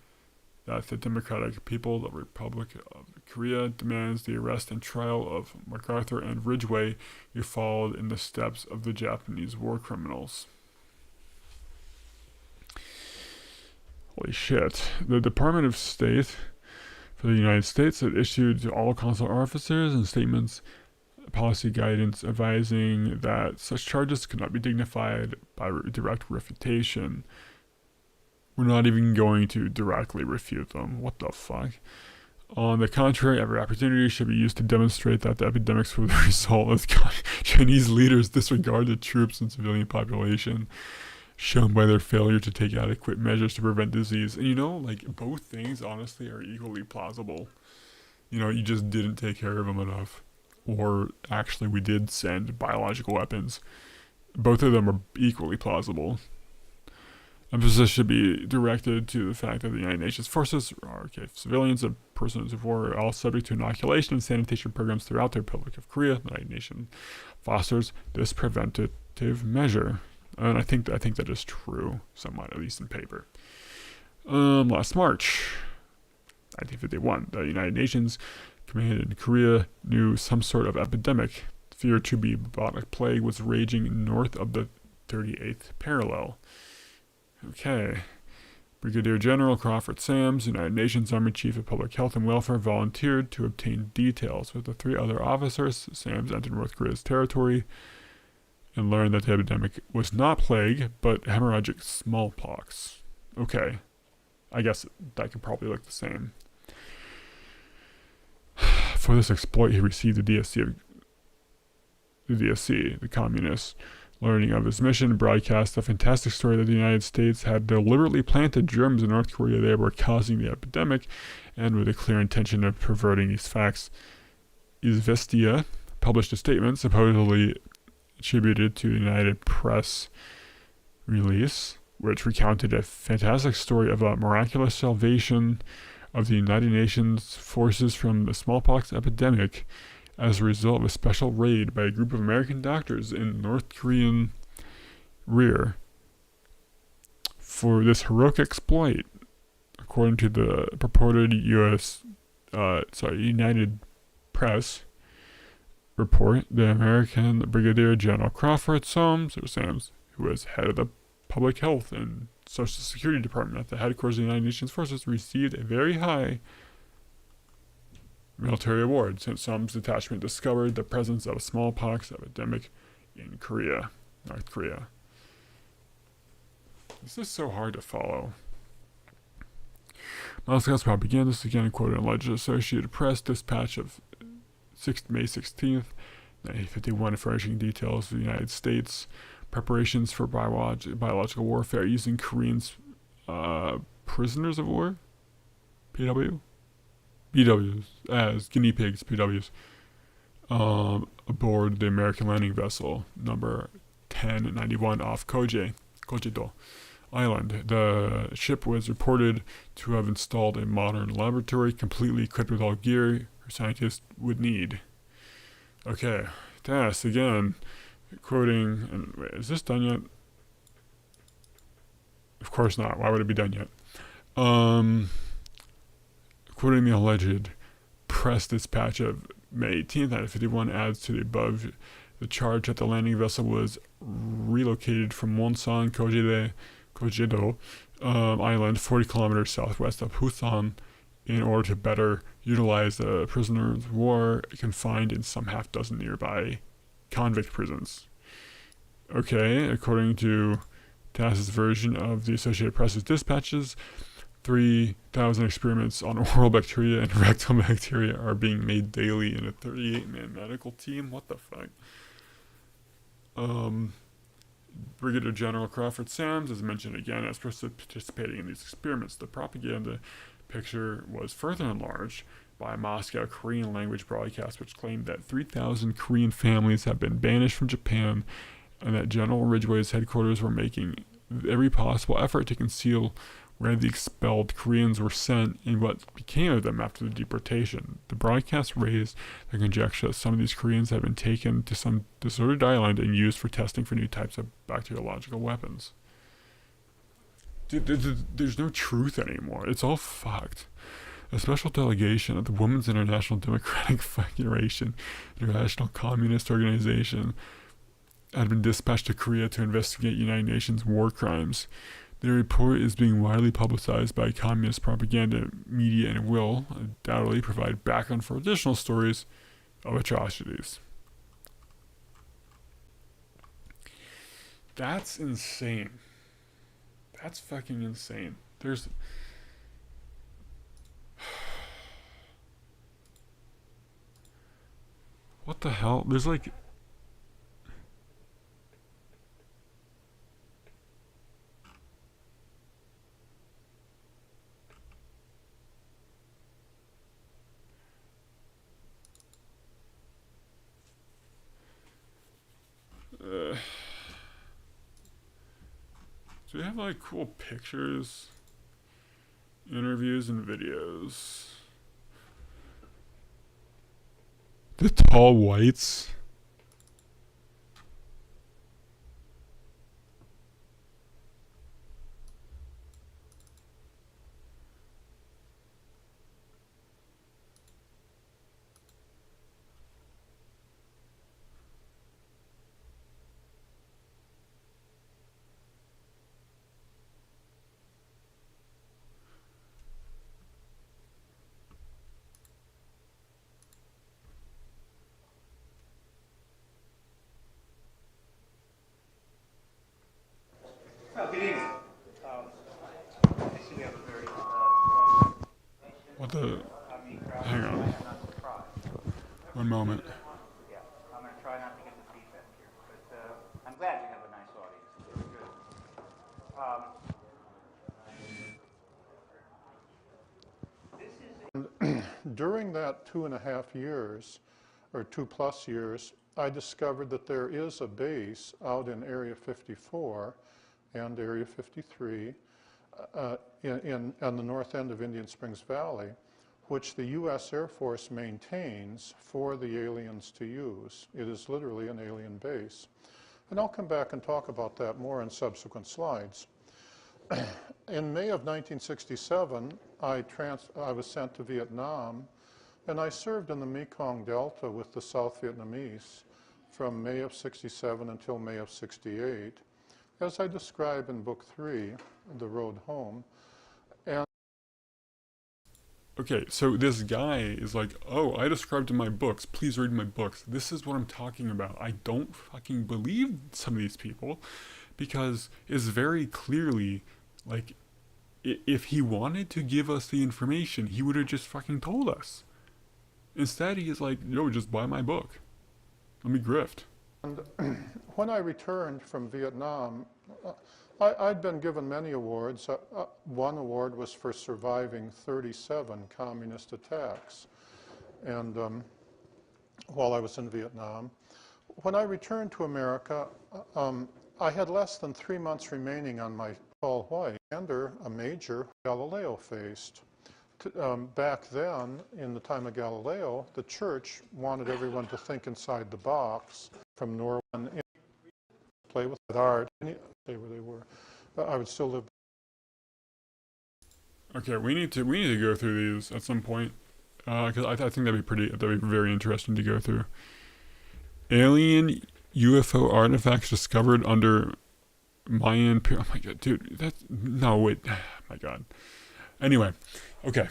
that the Democratic People of the Republic of Korea demands the arrest and trial of MacArthur and Ridgway, who followed in the steps of the Japanese war criminals. Holy shit. The Department of State for the United States had issued to all consular officers and statements policy guidance advising that such charges could not be dignified by direct refutation. We're not even going to directly refute them. What the fuck? On the contrary, every opportunity should be used to demonstrate that the epidemics were the result of Chinese leaders' disregard to troops and civilian population, shown by their failure to take adequate measures to prevent disease. And like, both things, honestly, are equally plausible. You just didn't take care of them enough. Or, actually, we did send biological weapons. Both of them are equally plausible. Emphasis should be directed to the fact that the United Nations forces, civilians and prisoners of war, are all subject to inoculation and sanitation programs throughout the Republic of Korea. The United Nations fosters this preventative measure. And I think that is true, somewhat, at least in paper. Last March, 1951, the United Nations Command in Korea knew some sort of epidemic. Fear to be bubonic plague was raging north of the 38th parallel. Okay. Brigadier General Crawford Sams, United Nations Army Chief of Public Health and Welfare, volunteered to obtain details. With the 3 other officers, Sams entered North Korea's territory and learned that the epidemic was not plague, but hemorrhagic smallpox. Okay. I guess that could probably look the same. For this exploit, he received the DSC, the communists. Learning of his mission, broadcast a fantastic story that the United States had deliberately planted germs in North Korea that were causing the epidemic, and with a clear intention of perverting these facts. Izvestia published a statement supposedly attributed to the United Press release, which recounted a fantastic story of a miraculous salvation of the United Nations forces from the smallpox epidemic as a result of a special raid by a group of American doctors in North Korean rear. For this heroic exploit, according to the purported United Press report, the American Brigadier General Crawford Sams, who was head of the Public Health and Social Security Department at the headquarters of the United Nations Forces, received a very high military award since Sams' detachment discovered the presence of a smallpox epidemic in North Korea. This is so hard to follow. Moscow's propaganda, this again quoted in alleged Associated Press dispatch of May 16th, 1951, furnishing details of the United States preparations for biological warfare using Koreans prisoners of war, BWs, as guinea pigs, PWs, aboard the American landing vessel number 1091 off Kojedo Island. The ship was reported to have installed a modern laboratory completely equipped with all gear scientists would need. Okay, TASS again, quoting, and wait, is this done yet? Of course not. Why would it be done yet? Quoting the alleged press dispatch of May 18th, 1951, adds to the above the charge that the landing vessel was relocated from Wonsan, Kojedo Island, 40 kilometers southwest of Busan, in order to better utilize the prisoners of war confined in some half-dozen nearby convict prisons. Okay, according to TASS's version of the Associated Press's dispatches, 3,000 experiments on oral bacteria and rectal bacteria are being made daily in a 38-man medical team. What the fuck? Brigadier General Crawford Sams is mentioned again as participating in these experiments. The propaganda picture was further enlarged by a Moscow Korean language broadcast which claimed that 3,000 Korean families have been banished from Japan and that General Ridgway's headquarters were making every possible effort to conceal where the expelled Koreans were sent and what became of them after the deportation. The broadcast raised the conjecture that some of these Koreans had been taken to some deserted island and used for testing for new types of bacteriological weapons. Dude, there's no truth anymore. It's all fucked. A special delegation of the Women's International Democratic Federation, International Communist Organization, had been dispatched to Korea to investigate United Nations war crimes. The report is being widely publicized by communist propaganda media and will undoubtedly provide background for additional stories of atrocities. That's insane. That's fucking insane. There's... What the hell? There's like... do we have like cool pictures, interviews, and videos? The tall whites. Good evening. What the... Hang on. One moment. Yeah, I'm going to try not to get the feedback here, but I'm glad you have a nice audience. Good. During that 2.5 years, or 2+ years, I discovered that there is a base out in Area 54 and Area 53 on the north end of Indian Springs Valley, which the U.S. Air Force maintains for the aliens to use. It is literally an alien base. And I'll come back and talk about that more in subsequent slides. In May of 1967, I was sent to Vietnam, and I served in the Mekong Delta with the South Vietnamese from May of 67 until May of 68, as I describe in Book 3, The Road Home. And okay, so this guy is like, oh, I described in my books. Please read my books. This is what I'm talking about. I don't fucking believe some of these people because it's very clearly like if he wanted to give us the information, he would have just fucking told us. Instead, he is like, yo, just buy my book. Let me grift. And when I returned from Vietnam, I'd been given many awards. One award was for surviving 37 communist attacks, and while I was in Vietnam. When I returned to America, I had less than 3 months remaining on my tall white commander, a major Galileo faced. Back then, in the time of Galileo, the church wanted everyone to think inside the box. From Norway, and play with art, stay where they were. I would still live. Okay, we need to go through these at some point because I think that'd be very interesting to go through. Alien UFO artifacts discovered under Mayan. Oh my god, dude, that's no wait. Oh my god. Anyway, okay.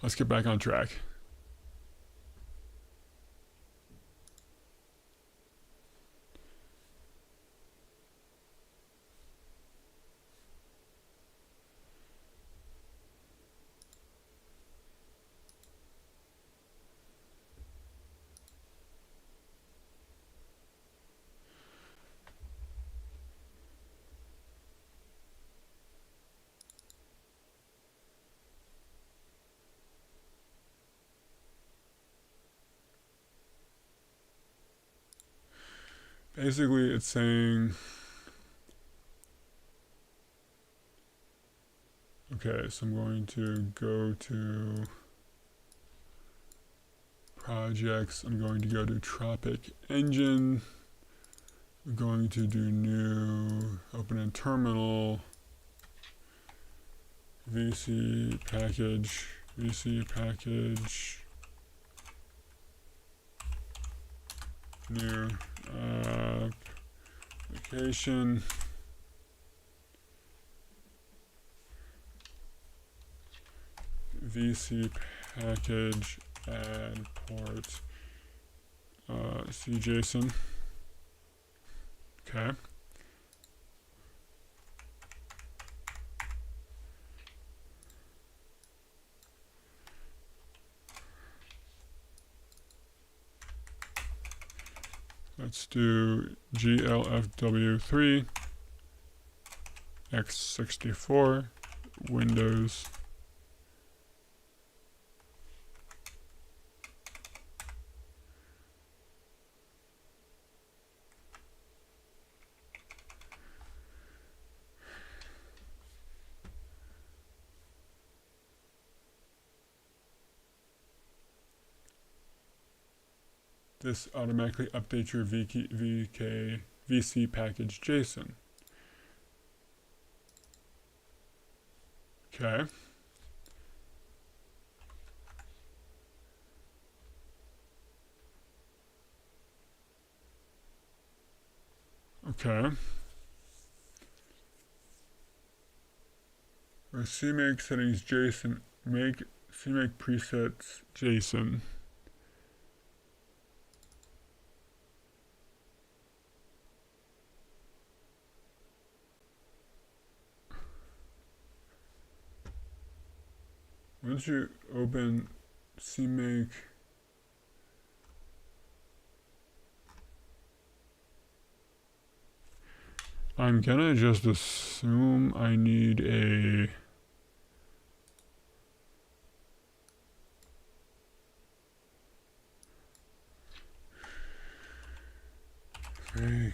Let's get back on track. Basically, it's saying, okay, so I'm going to go to projects. I'm going to go to Tropic Engine. We're going to do new, open in terminal, VC package, new application, VC package, add port, CJSON. Okay. Let's do glfw3 x64 Windows. This automatically updates your VC package JSON. Okay. Okay. Or CMake settings JSON, make CMake presets JSON. Once you open CMake, I'm gonna just assume I need a fake.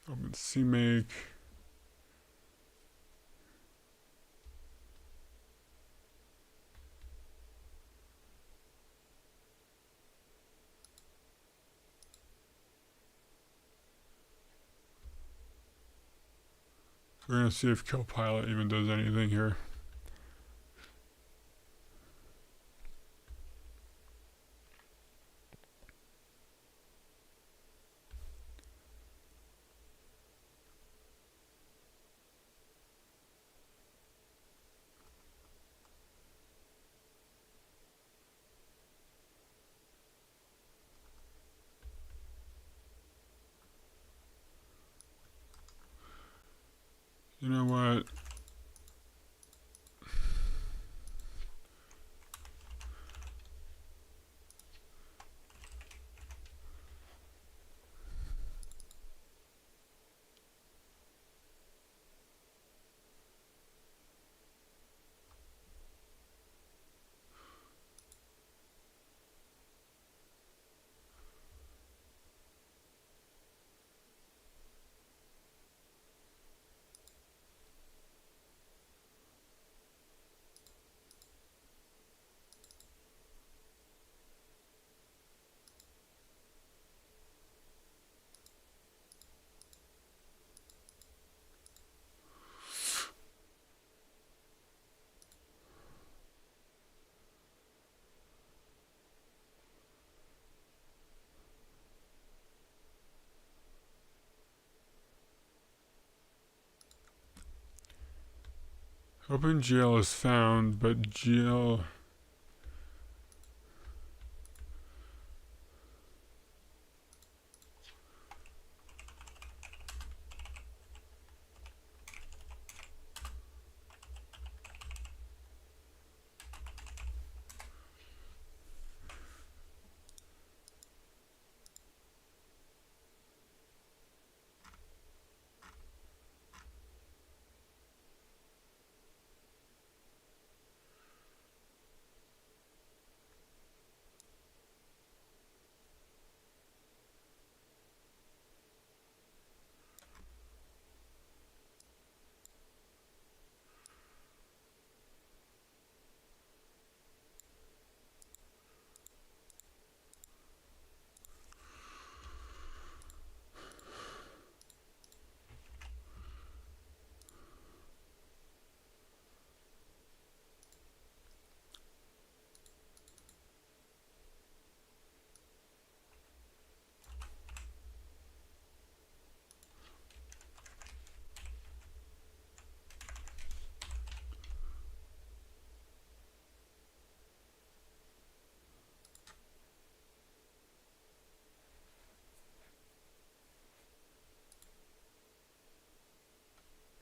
Open CMake. We're gonna see if Copilot even does anything here. You know what? OpenGL is found, but GL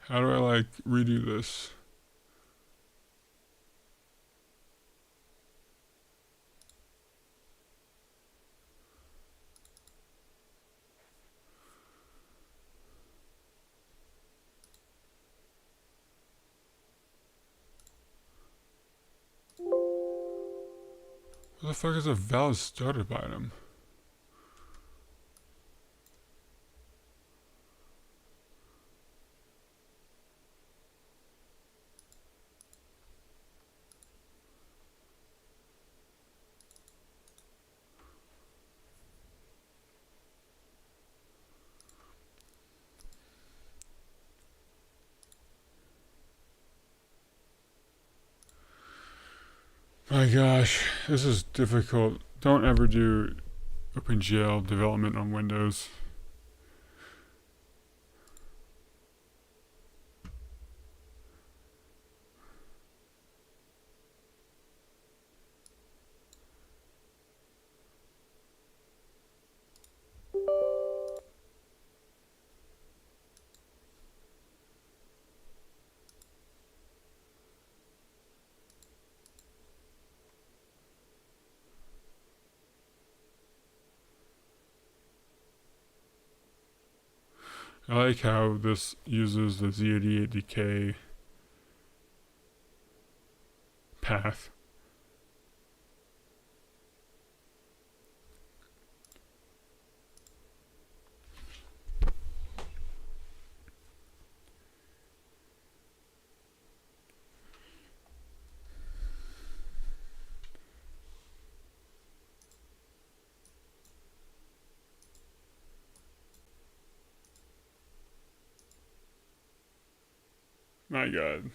How do I like redo this? What the fuck is a valid startup item? My gosh, this is difficult. Don't ever do OpenGL development on Windows. I like how this uses the Z88DK path. My god.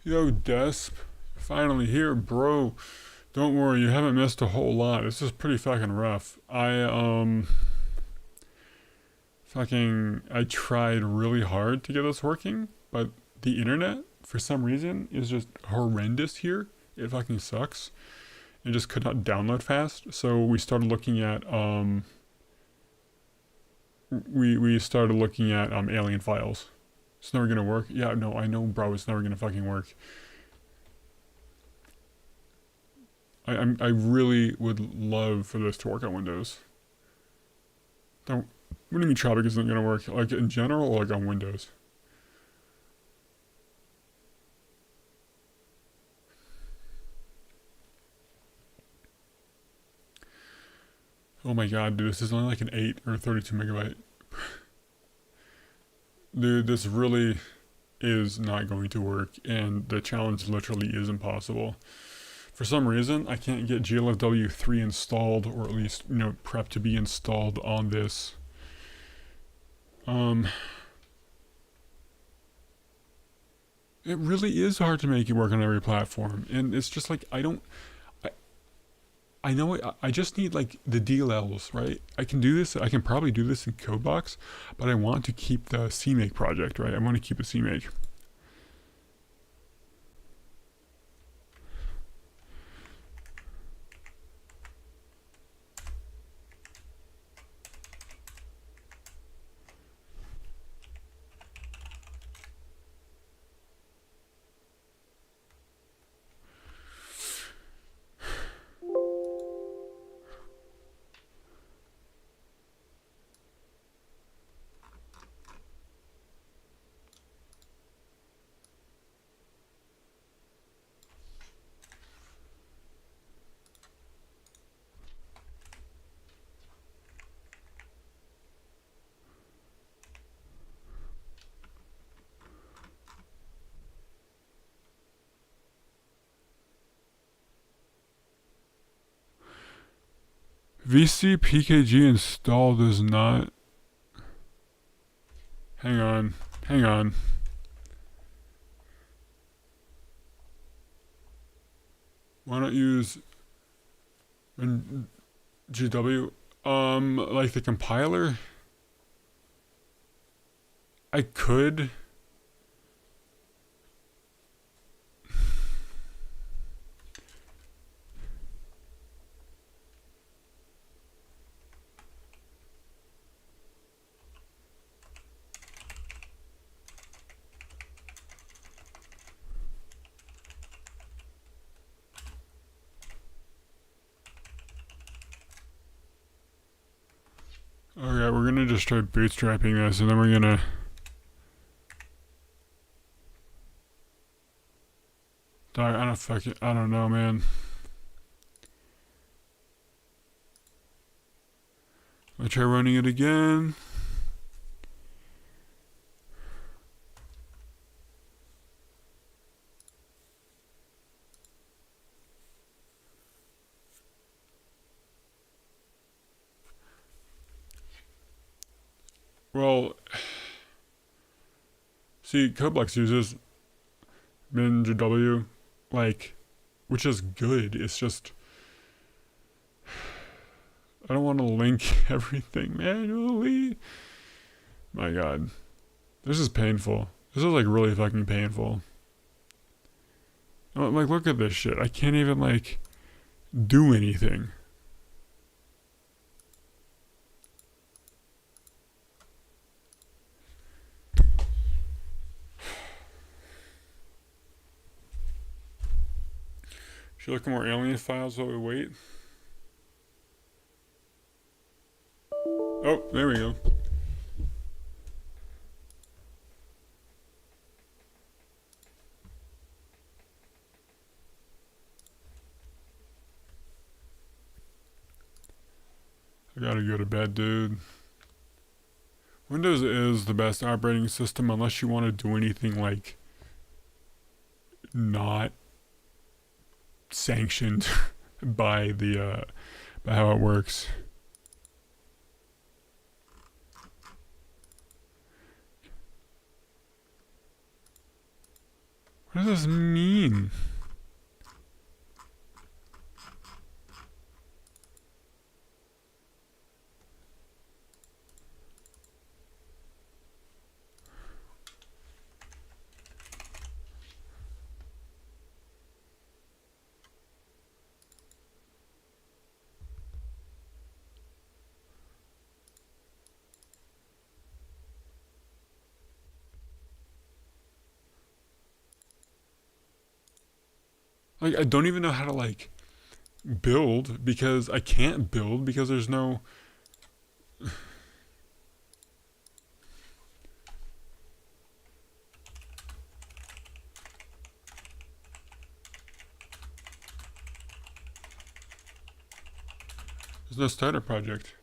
Yo, Desp. Finally here, bro. Don't worry, you haven't missed a whole lot. This is pretty fucking rough. I tried really hard to get this working, but the internet, for some reason, is just horrendous here. It fucking sucks. It just could not download fast. So we started looking at we started looking at alien files. It's never gonna work. Yeah, no, I know, bro. It's never gonna fucking work. I really would love for this to work on Windows. Don't. What do you mean Tropic isn't gonna work? Like in general, or like on Windows? Oh my god, dude, this is only like an 8 or 32 megabyte. Dude, this really is not going to work, and the challenge literally is impossible. For some reason, I can't get GLFW 3 installed, or at least, you know, prepped to be installed on this. It really is hard to make it work on every platform, and it's just like, I know I just need like the DLLs, right? I can do this, I can probably do this in Codebox, but I want to keep the CMake project, right? I want to keep the CMake. VC PKG install does not. Hang on. Why not use GW? Like the compiler? I could. Alright, we're gonna just start bootstrapping this, and then we're gonna... I don't know, man. I'll try running it again. Well, see, Codeblex uses min.w, like, which is good. It's just, I don't want to link everything manually. My God, this is painful. This is like really fucking painful. Like, look at this shit. I can't even like do anything. Should we look at more alien files while we wait? Oh, there we go. I gotta go to bed, dude. Windows is the best operating system unless you want to do anything like not sanctioned by the by how it works. What does this mean? Like, I don't even know how to like build because I can't build because there's no starter project.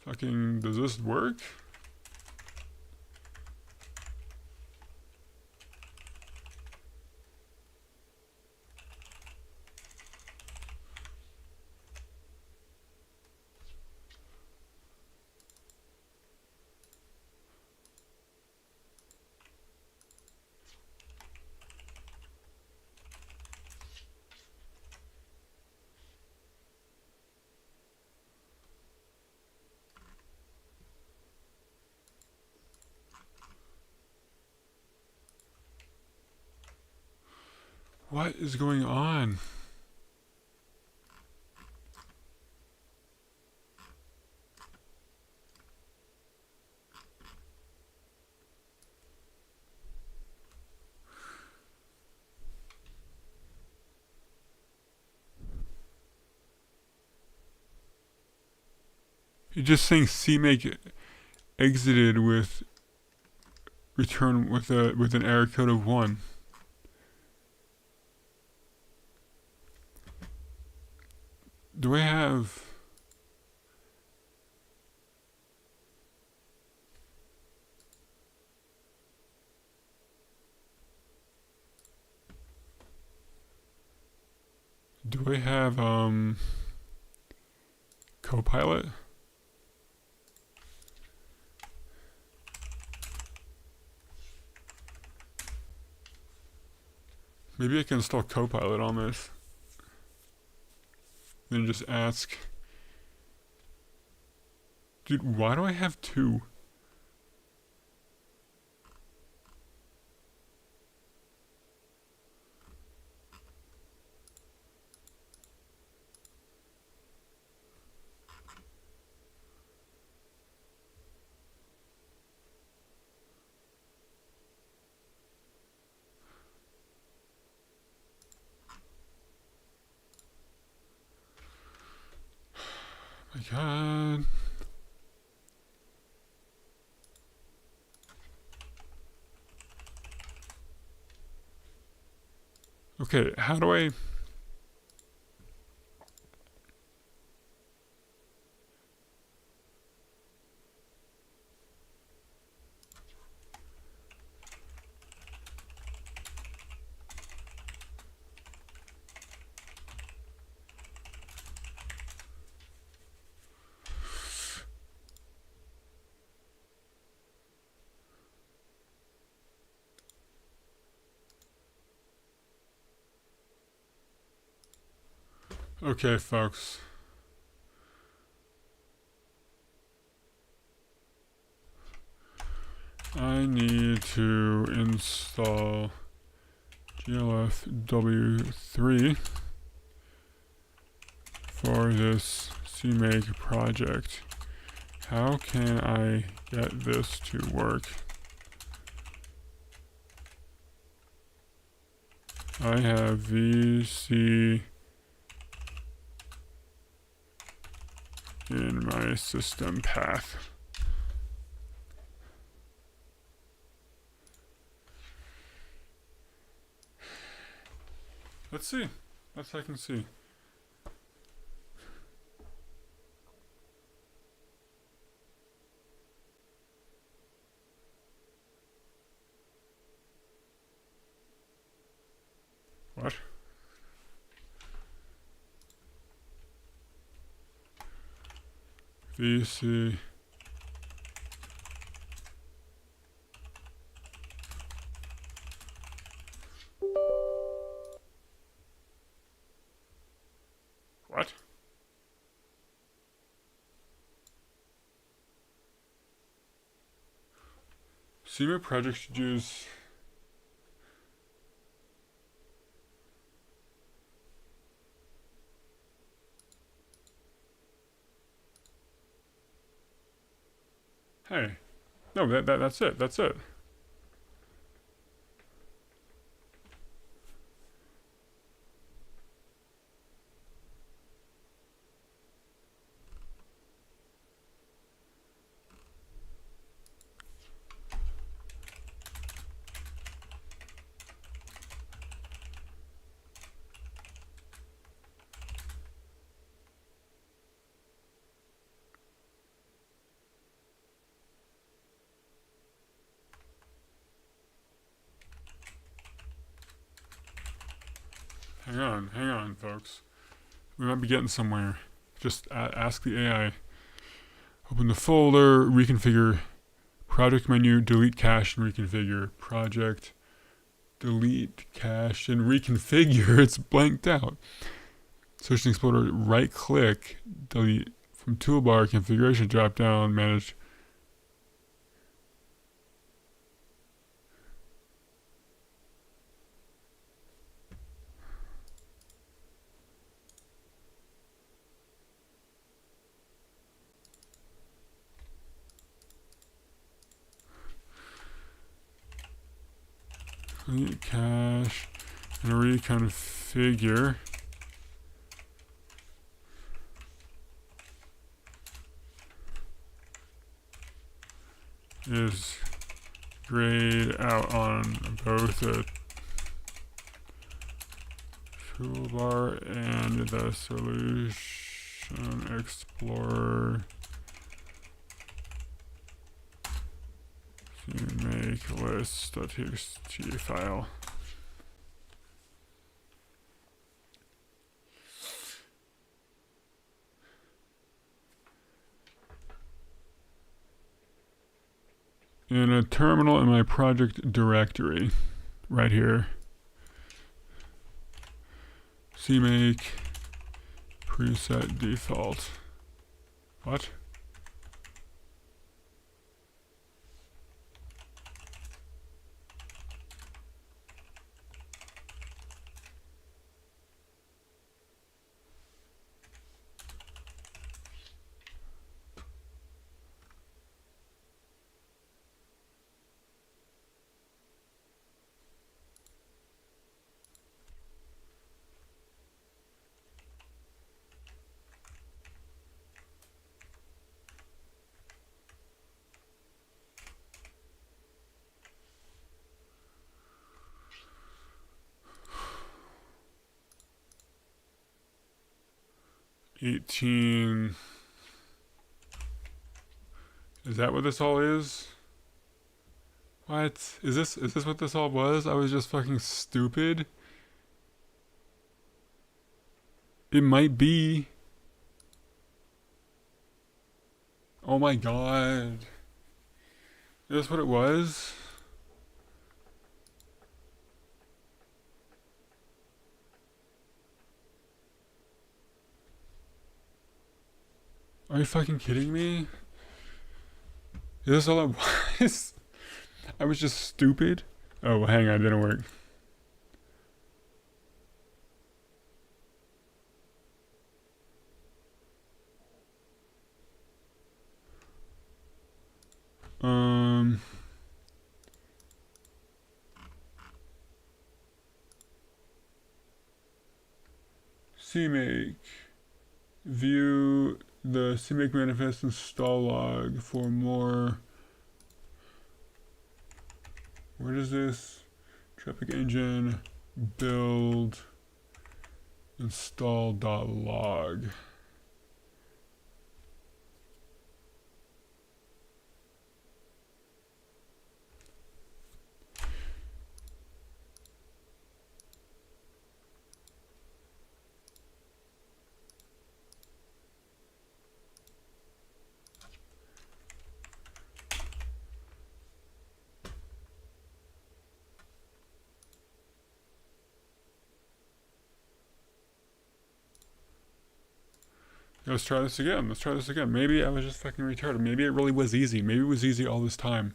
Fucking, does this work? What is going on? You're just saying CMake exited with return with an error code of 1. Do I have... Do I have, Copilot? Maybe I can install Copilot on this. Then just ask Dude, why do I have two? My God. Okay, how do I... Okay, folks. I need to install GLFW3 for this CMake project. How can I get this to work? I have VC in my system path. Let's see. Let's I can see. What? VC. What? CMake project should use... Hey. No, that's it. That's it. Hang on, folks. We might be getting somewhere. Just ask the AI. Open the folder, reconfigure project menu, delete cache and reconfigure project, delete cache and reconfigure. It's blanked out. Search and Explorer, right click, delete from toolbar, configuration drop down, manage. Delete cache and reconfigure. Is grayed out on both the toolbar and the solution explorer. Make list.txt file. In a terminal in my project directory, right here. CMake preset default. What? 18. Is that what this all is? What? Is this what this all was? I was just fucking stupid? It might be. Oh my god. Is this what it was? Are you fucking kidding me? Is this all it was? I was just stupid? Oh, well, hang on, it didn't work. CMake. View the CMake manifest install log for more. Where does this? Traffic engine build install.log. Let's try this again. Let's try this again. Maybe I was just fucking retarded. Maybe it really was easy. Maybe it was easy all this time.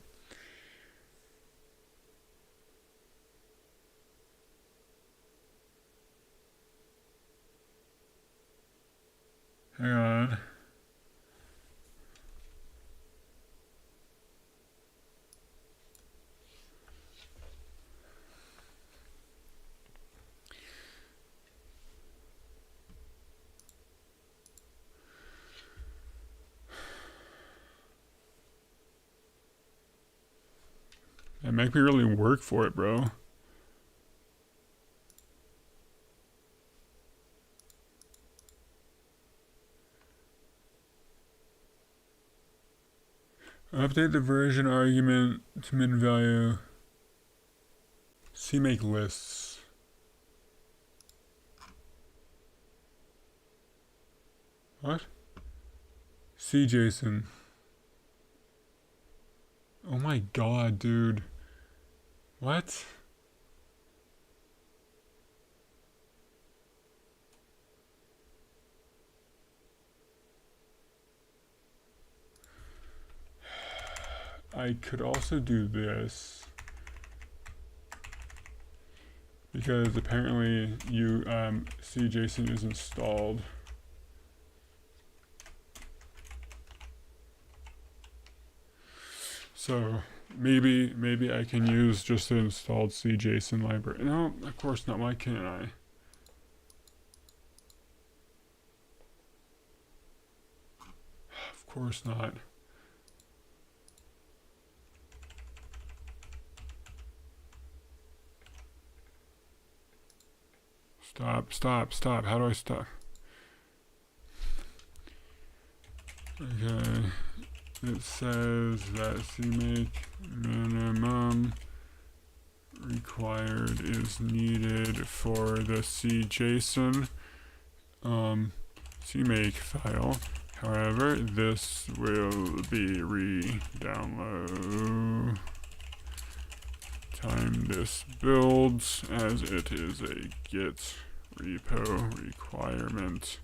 Hang on. Yeah, make me really work for it, bro. Update the version argument to min value. CMake lists. What? CJSON. Oh my god, dude. What? I could also do this. Because apparently CJSON is installed. So maybe I can use just the installed CJSON library. No, of course not. Why can't I? Of course not. Stop. How do I stop? Okay. It says that CMake minimum required is needed for the CJSON CMake file. However, this will be re-download time this builds as it is a Git repo requirement.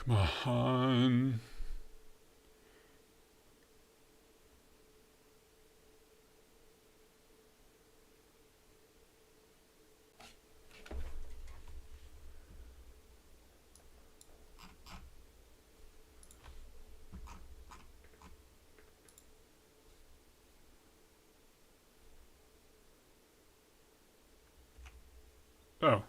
Come on. Oh.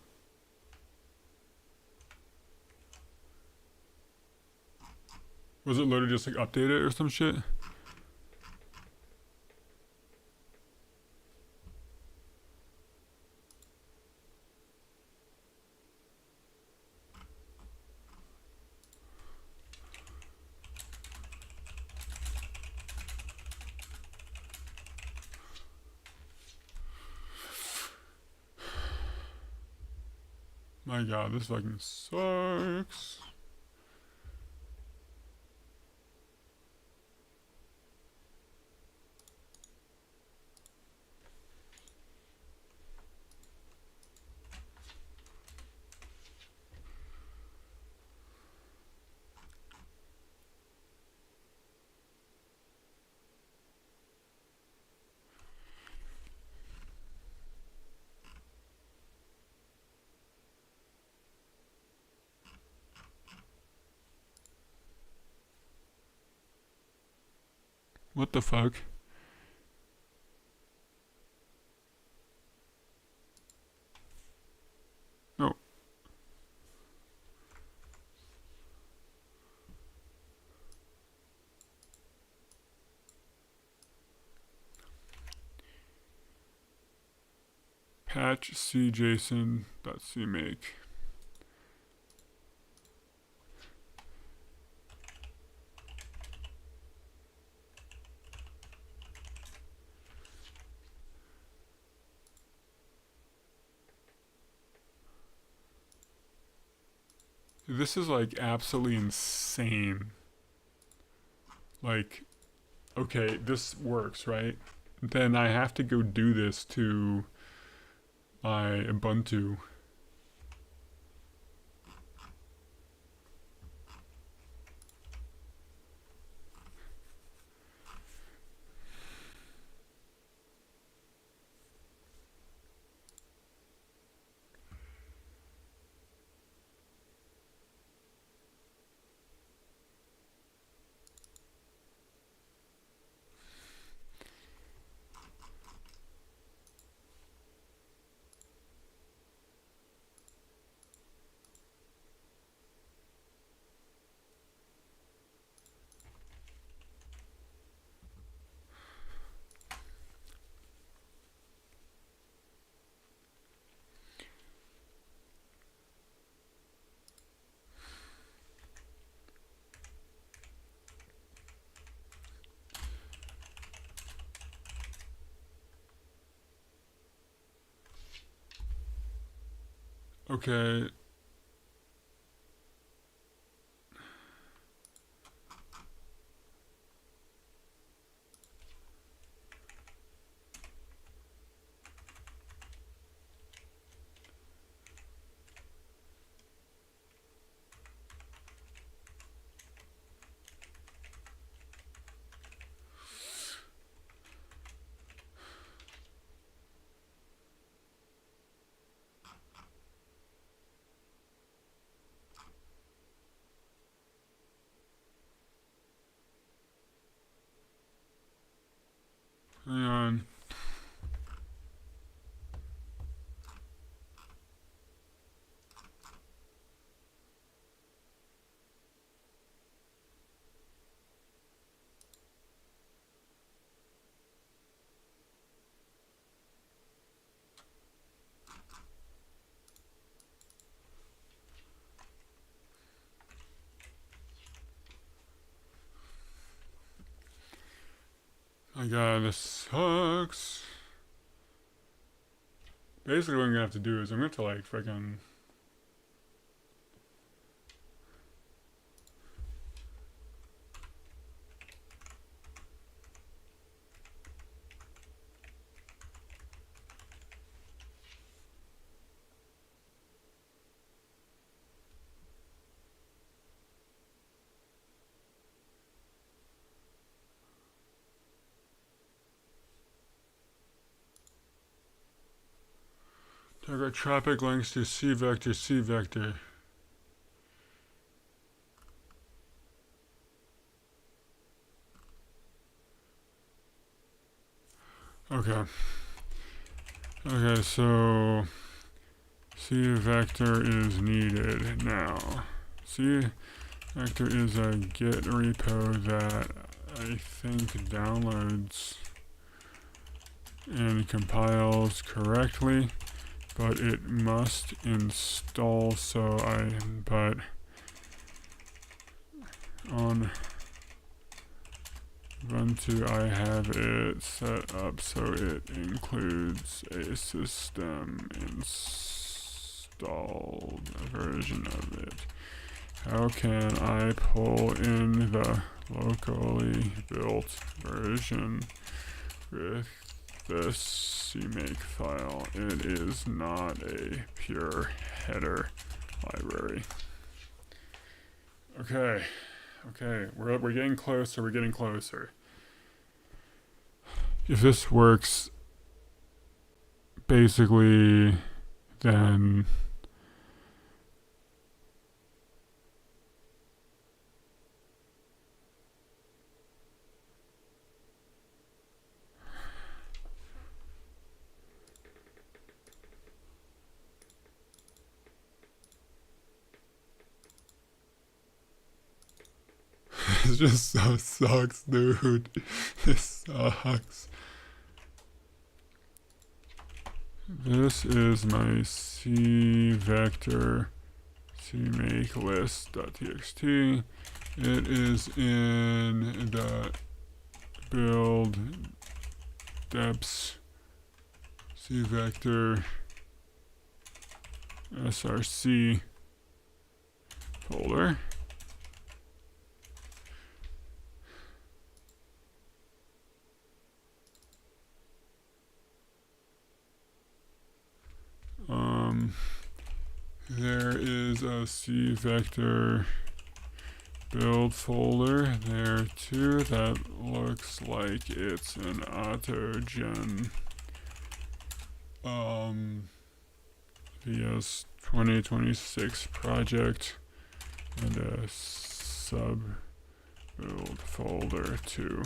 Was it loaded just like update it or some shit? My god, this fucking sucks. What the fuck? No. Patch cjson.cmake. This is like absolutely insane. Like, okay, this works, right? Then I have to go do this to my Ubuntu. Okay. Hang on. My god, this sucks. Basically, what I'm gonna have to do is I'm gonna have to like freaking. Target traffic links to C vector, C vector. Okay. Okay, so C vector is needed now. C vector is a Git repo that I think downloads and compiles correctly, but it must install, but on Ubuntu I have it set up so it includes a system installed version of it. How can I pull in the locally built version with this CMake file? It is not a pure header library. Okay, we're getting closer. We're getting closer. If this works, basically, then it just so sucks, dude. This sucks. This is my C vector CMake list.txt. It is in the build deps C vector src folder. There is a C vector build folder there too that looks like it's an autogen VS 2026 project, and a sub build folder too.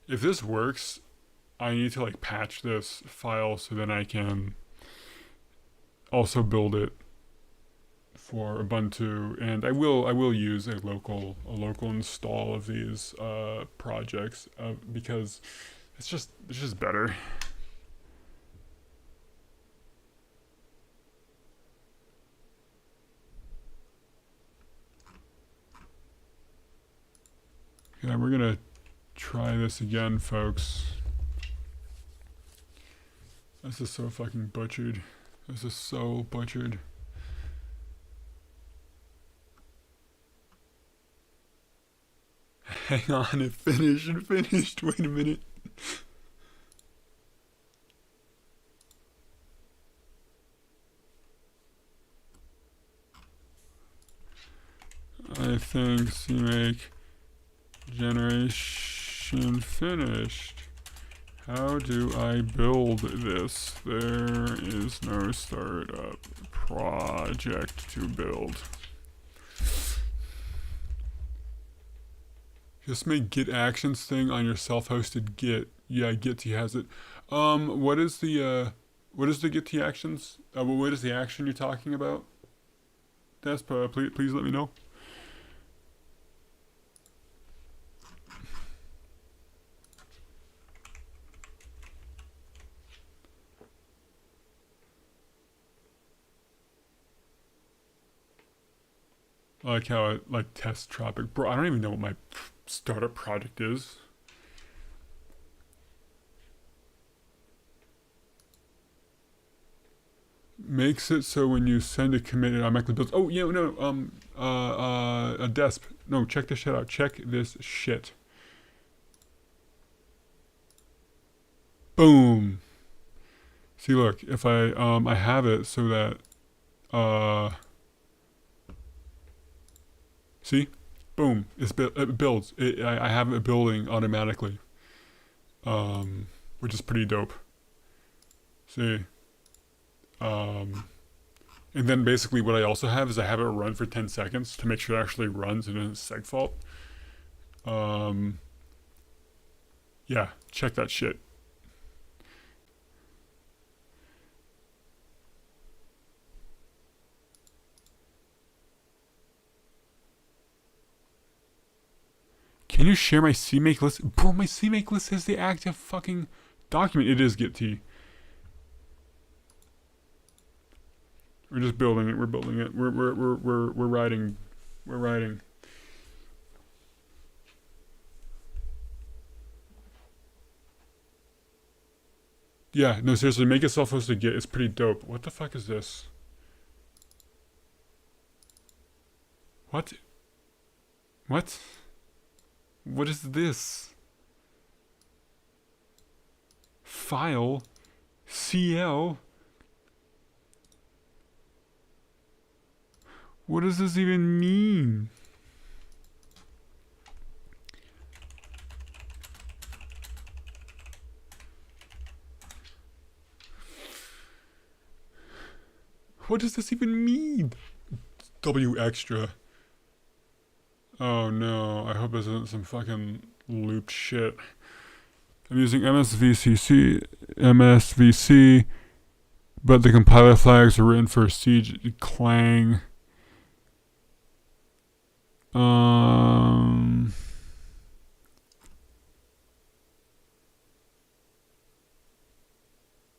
If this works, I need to like patch this file so then I can also build it for Ubuntu, and I will use a local install of these projects because it's just better. Yeah, we're gonna try this again, folks. This is so fucking butchered. This is so butchered. Hang on, it finished. Wait a minute. I think CMake generation finished. How do I build this? There is no startup project to build. Just make git actions thing on your self-hosted git. Yeah, git has it. What is the git actions? What is the action you're talking about? Despa, please let me know. I like how it like tests Tropic. Bro, I don't even know what my startup project is. Makes it so when you send a commit, it automatically builds. Oh yeah, no, a desp. No, check this shit out. Check this shit. Boom. See, look, if I have it so that see, boom, it builds. I have it building automatically, which is pretty dope. See, and then basically what I also have is I have it run for 10 seconds to make sure it actually runs and it's a seg fault. Yeah, check that shit. Can you share my CMake list? Bro, my CMake list is the active fucking document. It is git t. We're just building it. We're building it. We're writing. We're writing. Yeah, no, seriously, make a self-hosted Git. It's pretty dope. What the fuck is this? What? What? What is this? File? CL? What does this even mean? What does this even mean? W extra. Oh no, I hope this isn't some fucking looped shit. I'm using MSVC, but the compiler flags are written for Siege Clang.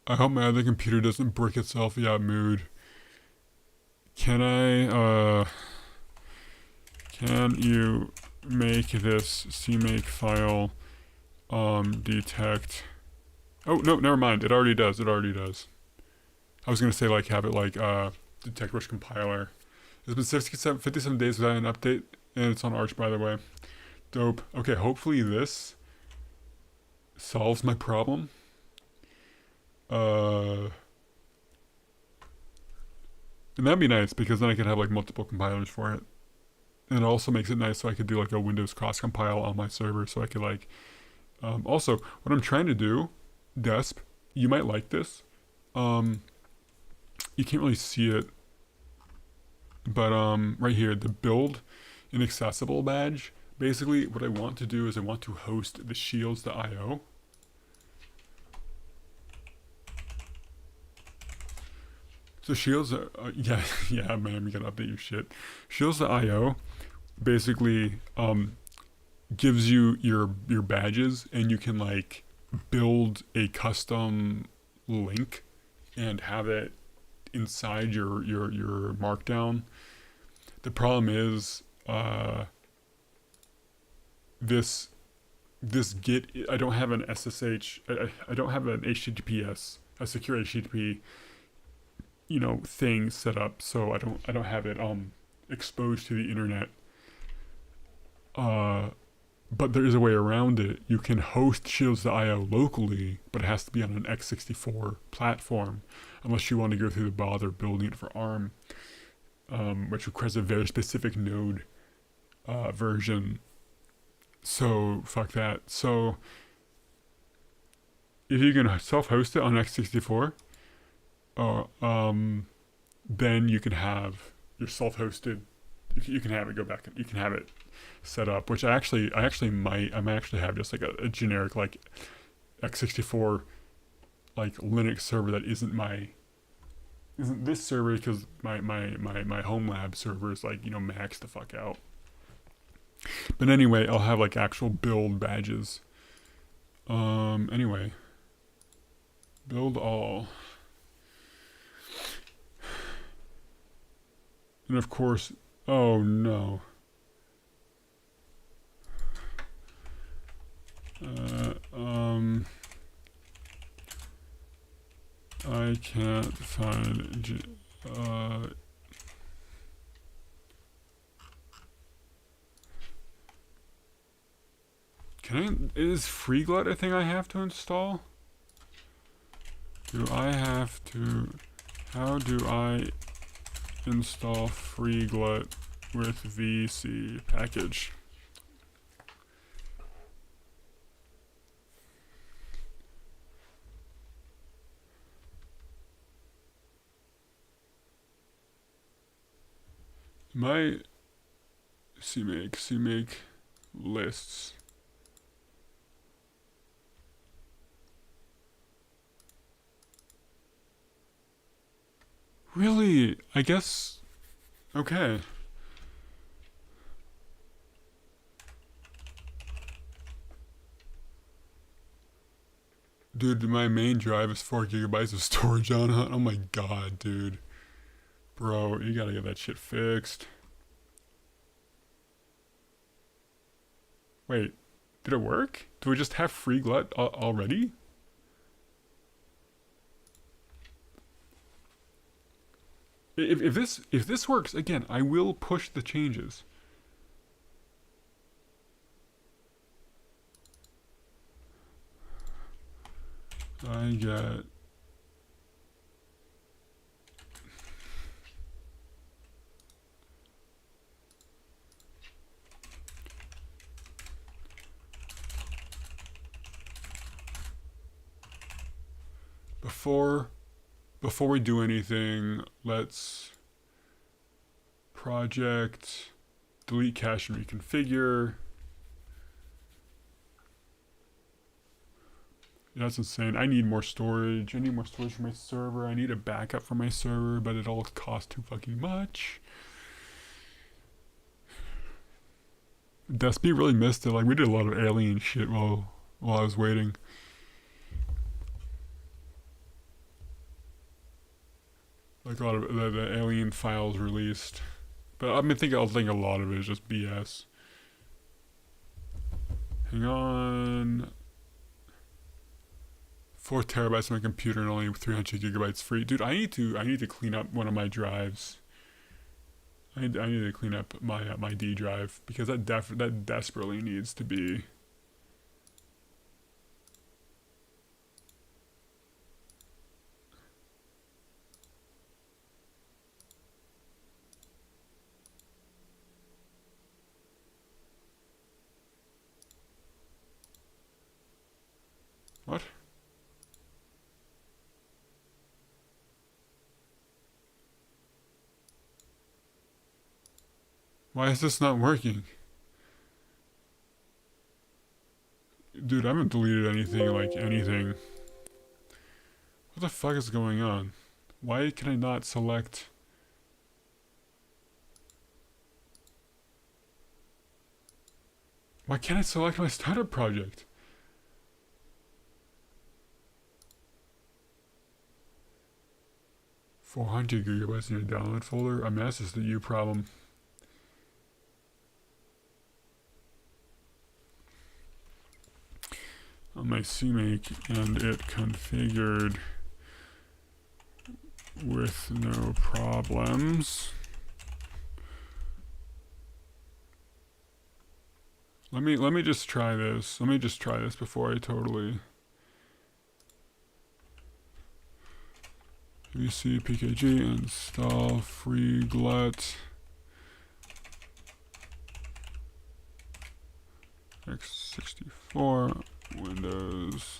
I hope my other computer doesn't brick itself. Yeah, mood. Can you make this CMake file detect? Oh no, never mind. It already does. It already does. I was gonna say like have it like detect which compiler. It's been 57 days without an update, and it's on Arch, by the way. Dope. Okay, hopefully this solves my problem. And that'd be nice because then I could have like multiple compilers for it. And it also makes it nice so I could do like a Windows cross compile on my server, so I could like. Also, what I'm trying to do, Desp, you might like this. You can't really see it, but right here, the build inaccessible badge. Basically, what I want to do is I want to host the shields.io. So shields, yeah, yeah, man, we gotta update your shit. Shields.io basically gives you your badges, and you can like build a custom link and have it inside your markdown. The problem is this Git, I don't have an SSH, I don't have an HTTPS, a secure HTTP, thing set up, so I don't have it exposed to the internet. But there is a way around it. You can host shields.io locally, but it has to be on an x64 platform, unless you want to go through the bother building it for ARM, which requires a very specific node version. So fuck that. So if you can self-host it on x64, then you can have your self-hosted. You can have it go back. You can have it set up, which I actually might. I might actually have just like a generic like x64 like Linux server that isn't this server, because my home lab server is like maxed the fuck out. But anyway, I'll have like actual build badges. Anyway, build all. And of course, oh no. I can't find, is FreeGlut a thing I have to install? How do I install FreeGlut with VC package? My CMake lists. Really? I guess. Okay. Dude, my main drive is 4 gigabytes of storage on it. Oh my god, dude. Bro, you gotta get that shit fixed. Wait, did it work? Do we just have FreeGlut already? If this works, again, I will push the changes. I get before we do anything, let's project delete cache and reconfigure. That's insane. I need more storage. I need more storage for my server. I need a backup for my server, but it all costs too fucking much. Despy really missed it. Like, we did a lot of alien shit while I was waiting. Like, a lot of the alien files released. But I think a lot of it is just BS. Hang on. 4 terabytes on my computer and only 300 gigabytes free. Dude, I need to clean up one of my drives. I need to clean up my D drive because that desperately needs to be. What? Why is this not working? Dude, I haven't deleted anything like anything. What the fuck is going on? Why can I not select? Why can't I select my startup project? $400 gigabytes in your download folder? I mean, that's just a you problem. On my CMake and it configured with no problems. Let me just try this. Let me just try this before I totally. VC pkg install freeglet x64 Windows.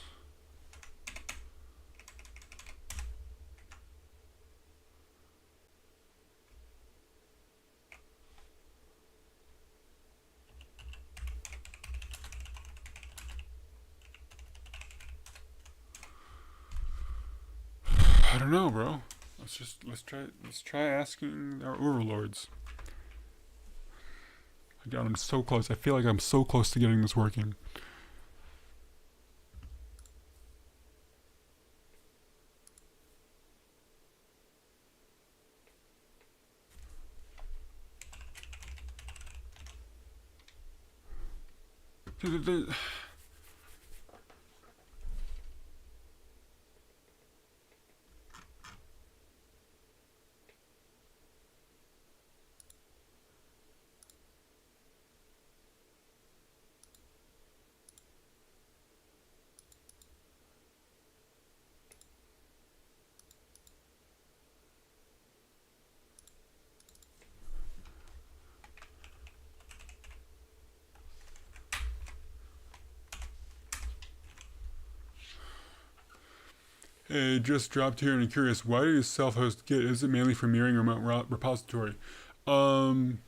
I don't know, bro. Let's try asking our overlords. God, I'm so close. I feel like I'm so close to getting this working. Hey, just dropped here and I'm curious, why do you self-host Git? Is it mainly for mirroring remote repository? Sentless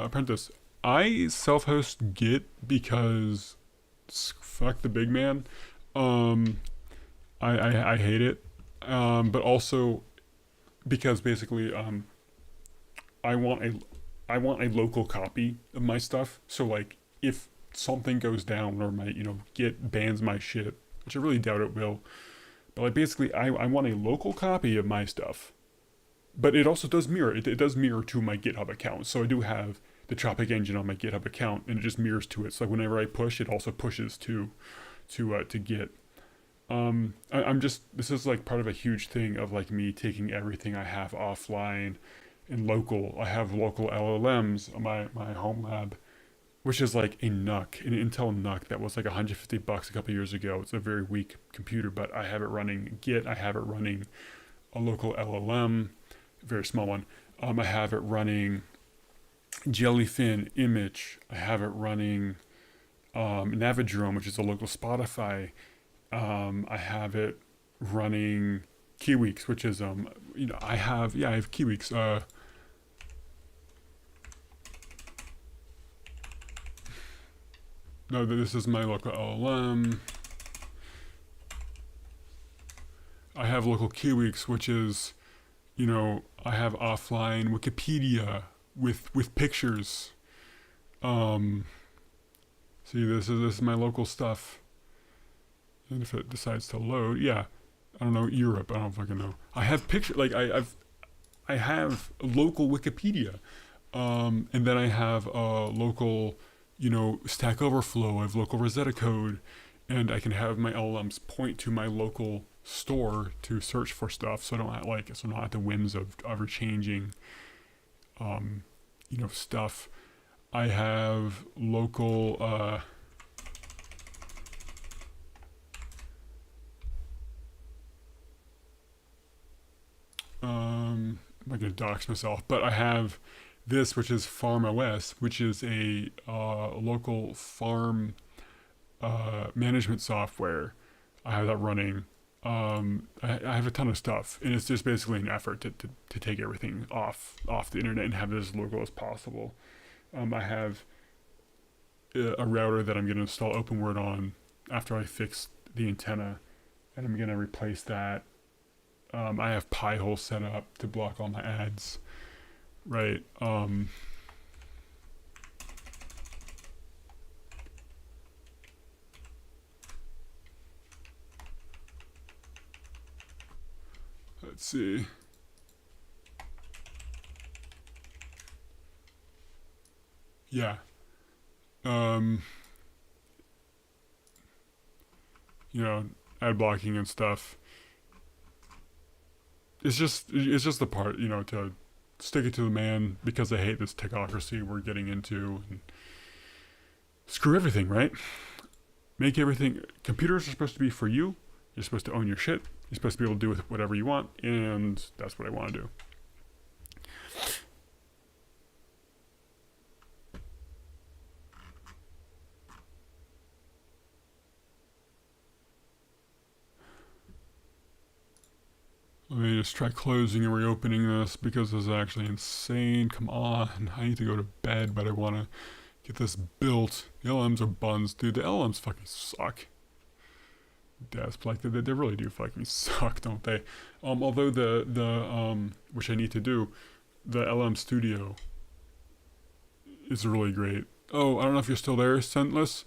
apprentice. I self-host Git because fuck the big man. I hate it. But also because basically I want a local copy of my stuff. So like if something goes down or my Git bans my shit, which I really doubt it will. But like basically, I want a local copy of my stuff. But it also does mirror. It does mirror to my GitHub account. So I do have the Tropic engine on my GitHub account, and it just mirrors to it. So like whenever I push, it also pushes to Git. I'm just, this is like part of a huge thing of like me taking everything I have offline and local. I have local LLMs on my home lab, which is like a NUC, an Intel NUC that was like $150 a couple years ago. It's a very weak computer, but I have it running Git. I have it running a local LLM, a very small one. I have it running Jellyfin Image. I have it running Navidrome, which is a local Spotify. I have it running KeyWeeks, which is I have KeyWeeks. No, this is my local LLM. I have local KeyWeeks, which is, I have offline Wikipedia with pictures. See, this is my local stuff. And if it decides to load, yeah, I don't know, Europe, I don't fucking know. I have pictures, like I have local Wikipedia, and then I have local, Stack Overflow. I have local Rosetta Code, and I can have my LLMs point to my local store to search for stuff, so I don't have so I'm not at the whims of ever changing, stuff. I have local. I'm not gonna dox myself, but I have this, which is Farm OS, which is a local farm management software. I have that running. I have a ton of stuff, and it's just basically an effort to take everything off the internet and have it as local as possible. I have a router that I'm going to install OpenWord on after I fix the antenna, and I'm going to replace that. I have Pi-hole set up to block all my ads, right? Let's see. Yeah. Ad blocking and stuff. It's just the part, to stick it to the man because I hate this technocracy we're getting into. And screw everything, right? Make everything. Computers are supposed to be for you. You're supposed to own your shit. You're supposed to be able to do with whatever you want, and that's what I want to do. Let me just try closing and reopening this because this is actually insane. Come on, I need to go to bed, but I want to get this built. The LMs are buns, dude. The LMs fucking suck. Like they really do fucking suck, don't they? Although the which I need to do, the LM Studio is really great. Oh, I don't know if you're still there, Scentless.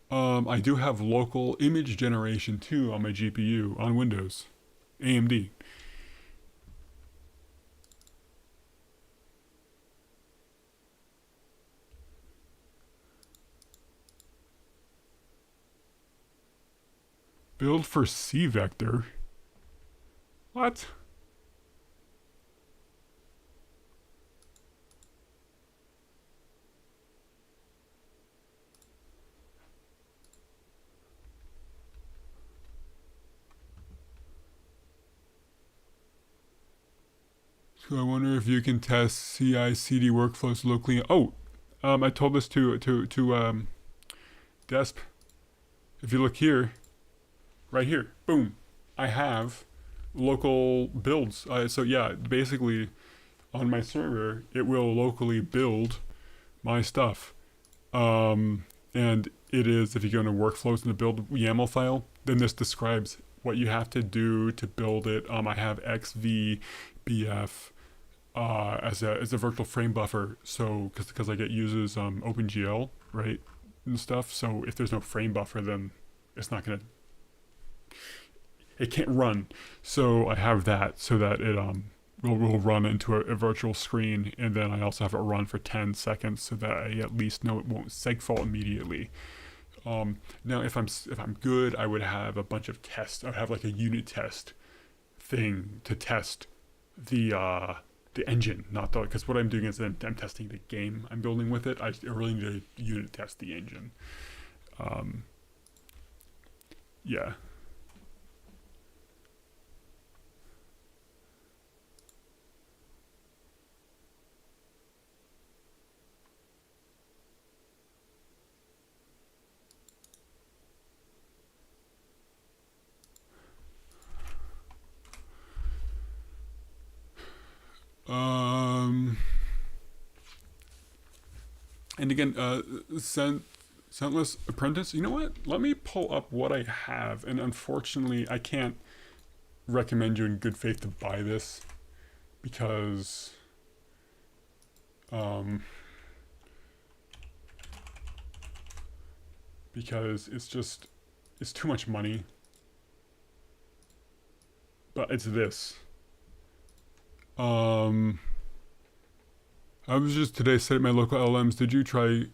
I do have local image generation too on my GPU on Windows, AMD. Build for C vector. What? So I wonder if you can test CI/CD workflows locally. Oh, I told this to Desp. If you look here, right here, boom, I have local builds. So yeah, basically, on my server, it will locally build my stuff. And it is, if you go into workflows in the build YAML file, then this describes what you have to do to build it. I have XVBF as a virtual frame buffer. So because like it uses OpenGL, right, and stuff. So if there's no frame buffer, then it's not gonna. It can't run. So I have that so that it will run into a virtual screen, and then I also have it run for 10 seconds so that I at least know it won't segfault immediately. Now, if I'm good, I would have a bunch of tests. I would have like a unit test thing to test the engine, not the, because what I'm doing is I'm testing the game I'm building with it. I really need to unit test the engine. Yeah. And again, Scentless Apprentice. You know what? Let me pull up what I have, and unfortunately, I can't recommend you in good faith to buy this because, because it's too much money. But it's this. I was just today setting my local LMs. Did you try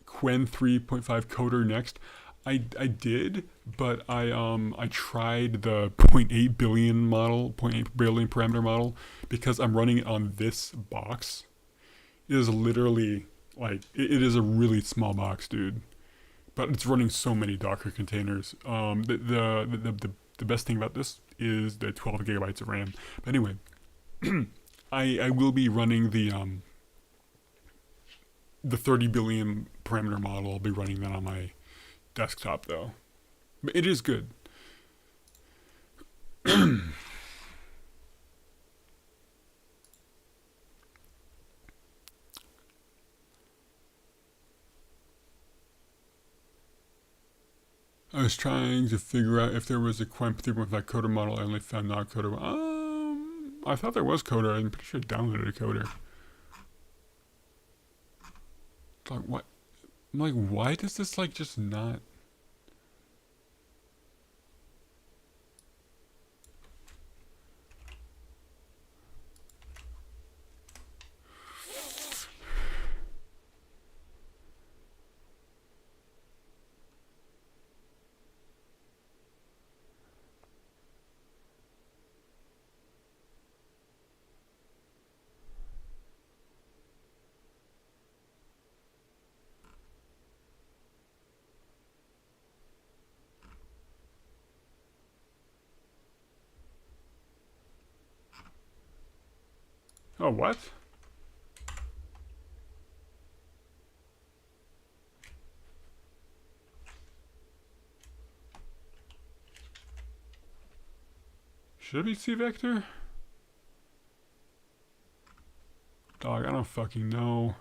Quen 3.5 coder next? I did, but I tried the 0.8 billion model, 0.8 billion parameter model, because I'm running it on this box. It is literally like it is a really small box, dude. But it's running so many Docker containers. The best thing about this is the 12 gigabytes of RAM. But anyway, I will be running the 30 billion parameter model. I'll be running that on my desktop though. But it is good. I was trying to figure out if there was a Quen 3.5 coder model. I only found not coder. I thought there was coder. I'm pretty sure I downloaded a coder. It's like what? I'm like, why does this like just not? Oh, what? Should it be C vector? Dog, I don't fucking know.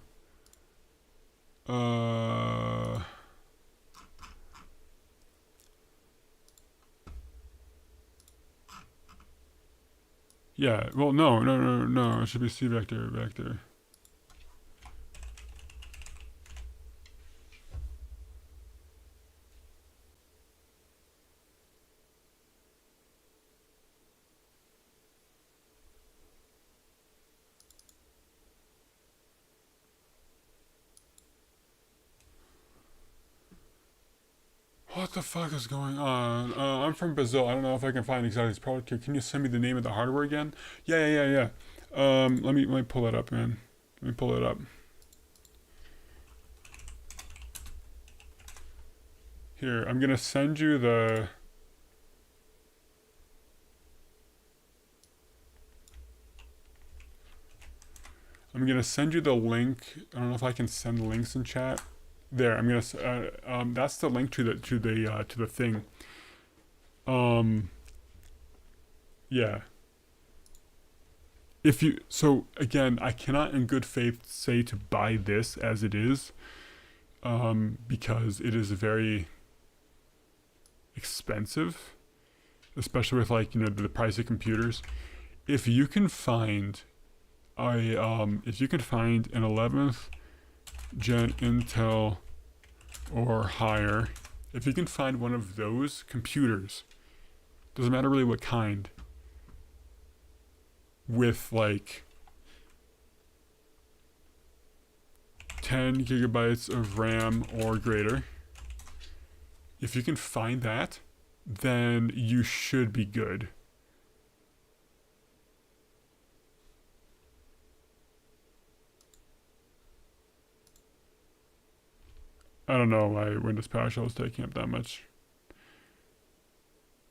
Yeah, well, no. It should be C vector. What the fuck is going on? I'm from Brazil. I don't know if I can find exactly this product here. Can you send me the name of the hardware again? Yeah. Let me pull it up, man. Let me pull it up. Here, I'm gonna send you the. I'm gonna send you the link. I don't know if I can send links in chat. There, I'm gonna. That's the link to the thing. Yeah. If you again, I cannot in good faith say to buy this as it is, because it is very expensive, especially with like the price of computers. If you can find if you can find an 11th gen Intel or higher, if you can find one of those computers, doesn't matter really what kind, with like 10 gigabytes of RAM or greater, If you can find that, then you should be good. I don't know why Windows PowerShell is taking up that much.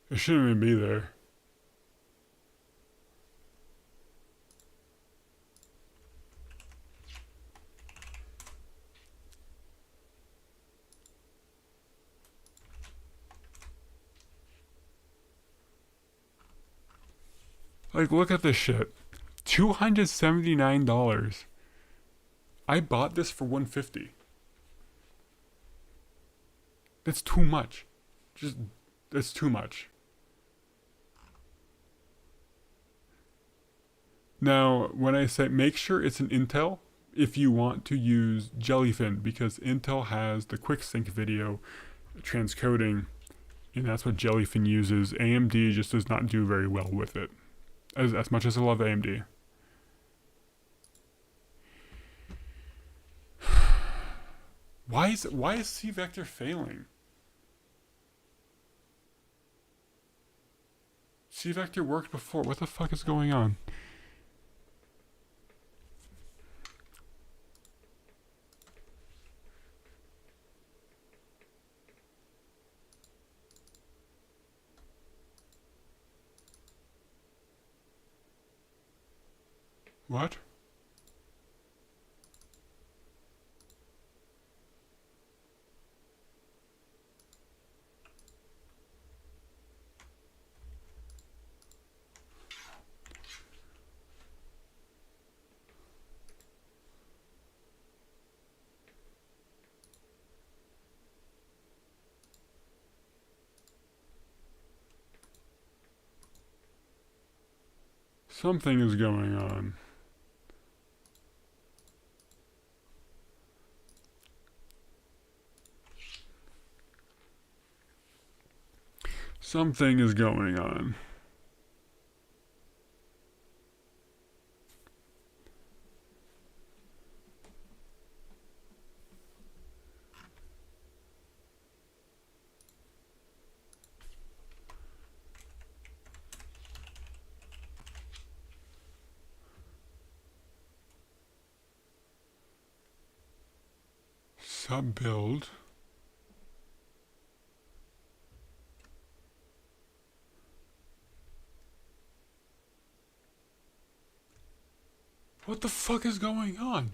It shouldn't even be there. Like, look at this shit. $279. I bought this for $150. That's too much. That's too much. Now, when I say make sure it's an Intel, if you want to use Jellyfin, because Intel has the QuickSync video transcoding, and that's what Jellyfin uses. AMD just does not do very well with it. As much as I love AMD. Why is C-Vector failing? C-Vector worked before. What the fuck is going on? What? Something is going on. Something is going on. Sub build. What the fuck is going on?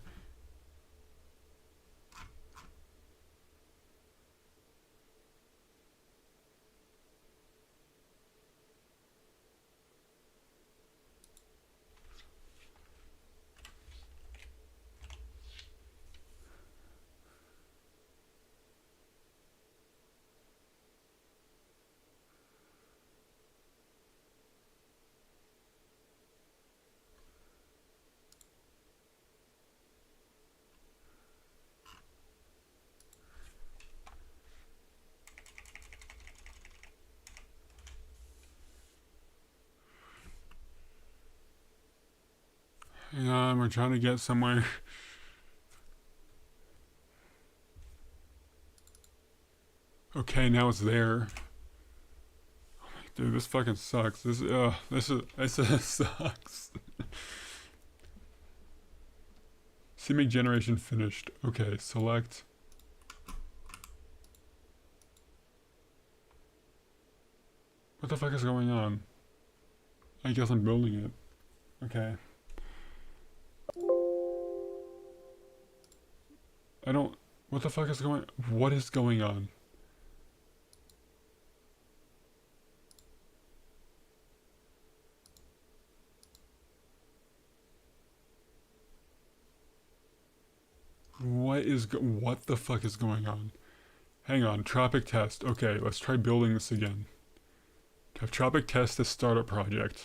Hang on, we're trying to get somewhere. Okay, now it's there. Dude, this fucking sucks. This sucks. CMake generation finished. Okay, select. What the fuck is going on? I guess I'm building it. Okay. I don't... What the fuck is going... What is going on? What the fuck is going on? Hang on, Tropic Test. Okay, let's try building this again. Have Tropic Test this startup project.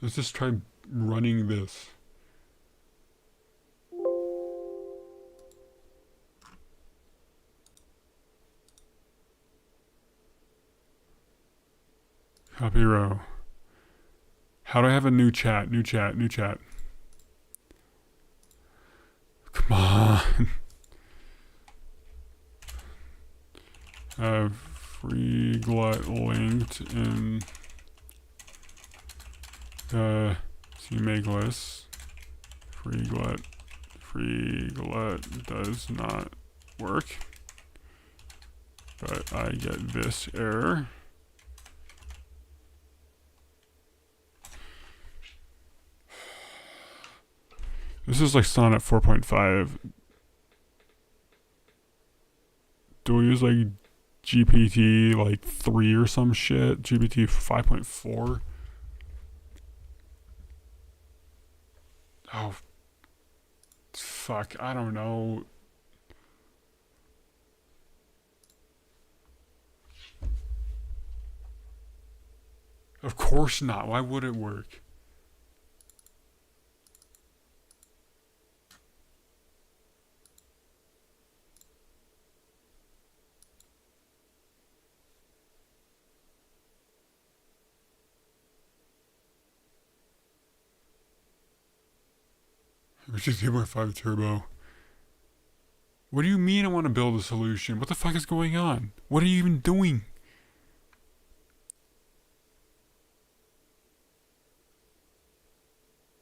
Let's just try running this. Copy row. How do I have a new chat? New chat. Come on. Have free glut linked in the CMake list. Free glut does not work, but I get this error. This is like Sonnet 4.5. Do we use like GPT like 3 or some shit? GPT 5.4? Oh, fuck, I don't know. Of course not. Why would it work? Which is 2.5 turbo. What do you mean I want to build a solution? What the fuck is going on? What are you even doing?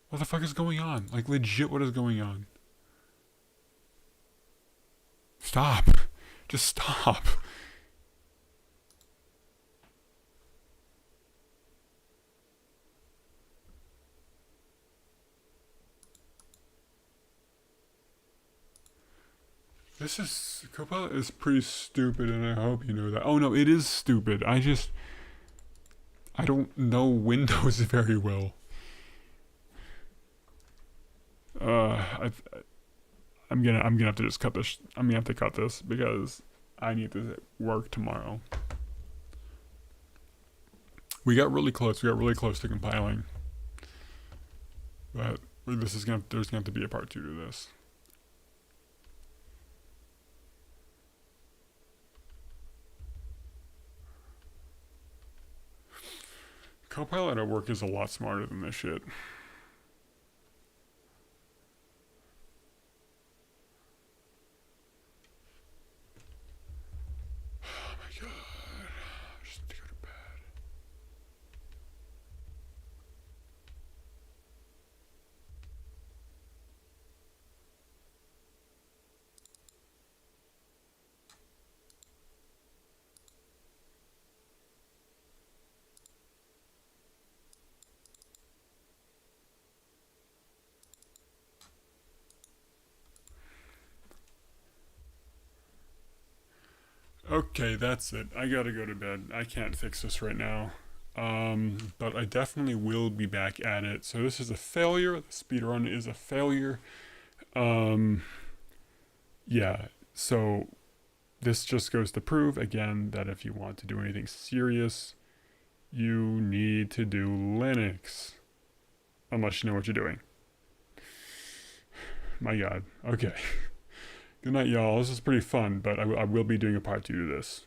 What the fuck is going on? Like legit, what is going on? Stop. Just stop. Copilot is pretty stupid, and I hope you know that. Oh no, it is stupid. I don't know Windows very well. I'm gonna have to just cut this. I'm gonna have to cut this because I need to work tomorrow. We got really close. We got really close to compiling, but there's gonna have to be a part 2 to this. Copilot at work is a lot smarter than this shit. Oh my god. I just need to go to bed. Okay, that's it. I gotta go to bed. I can't fix this right now. But I definitely will be back at it. So this is a failure. The speedrun is a failure. Yeah, so this just goes to prove, again, that if you want to do anything serious, you need to do Linux. Unless you know what you're doing. My god. Okay. Good night, y'all. This is pretty fun, but I will be doing a part 2 to this.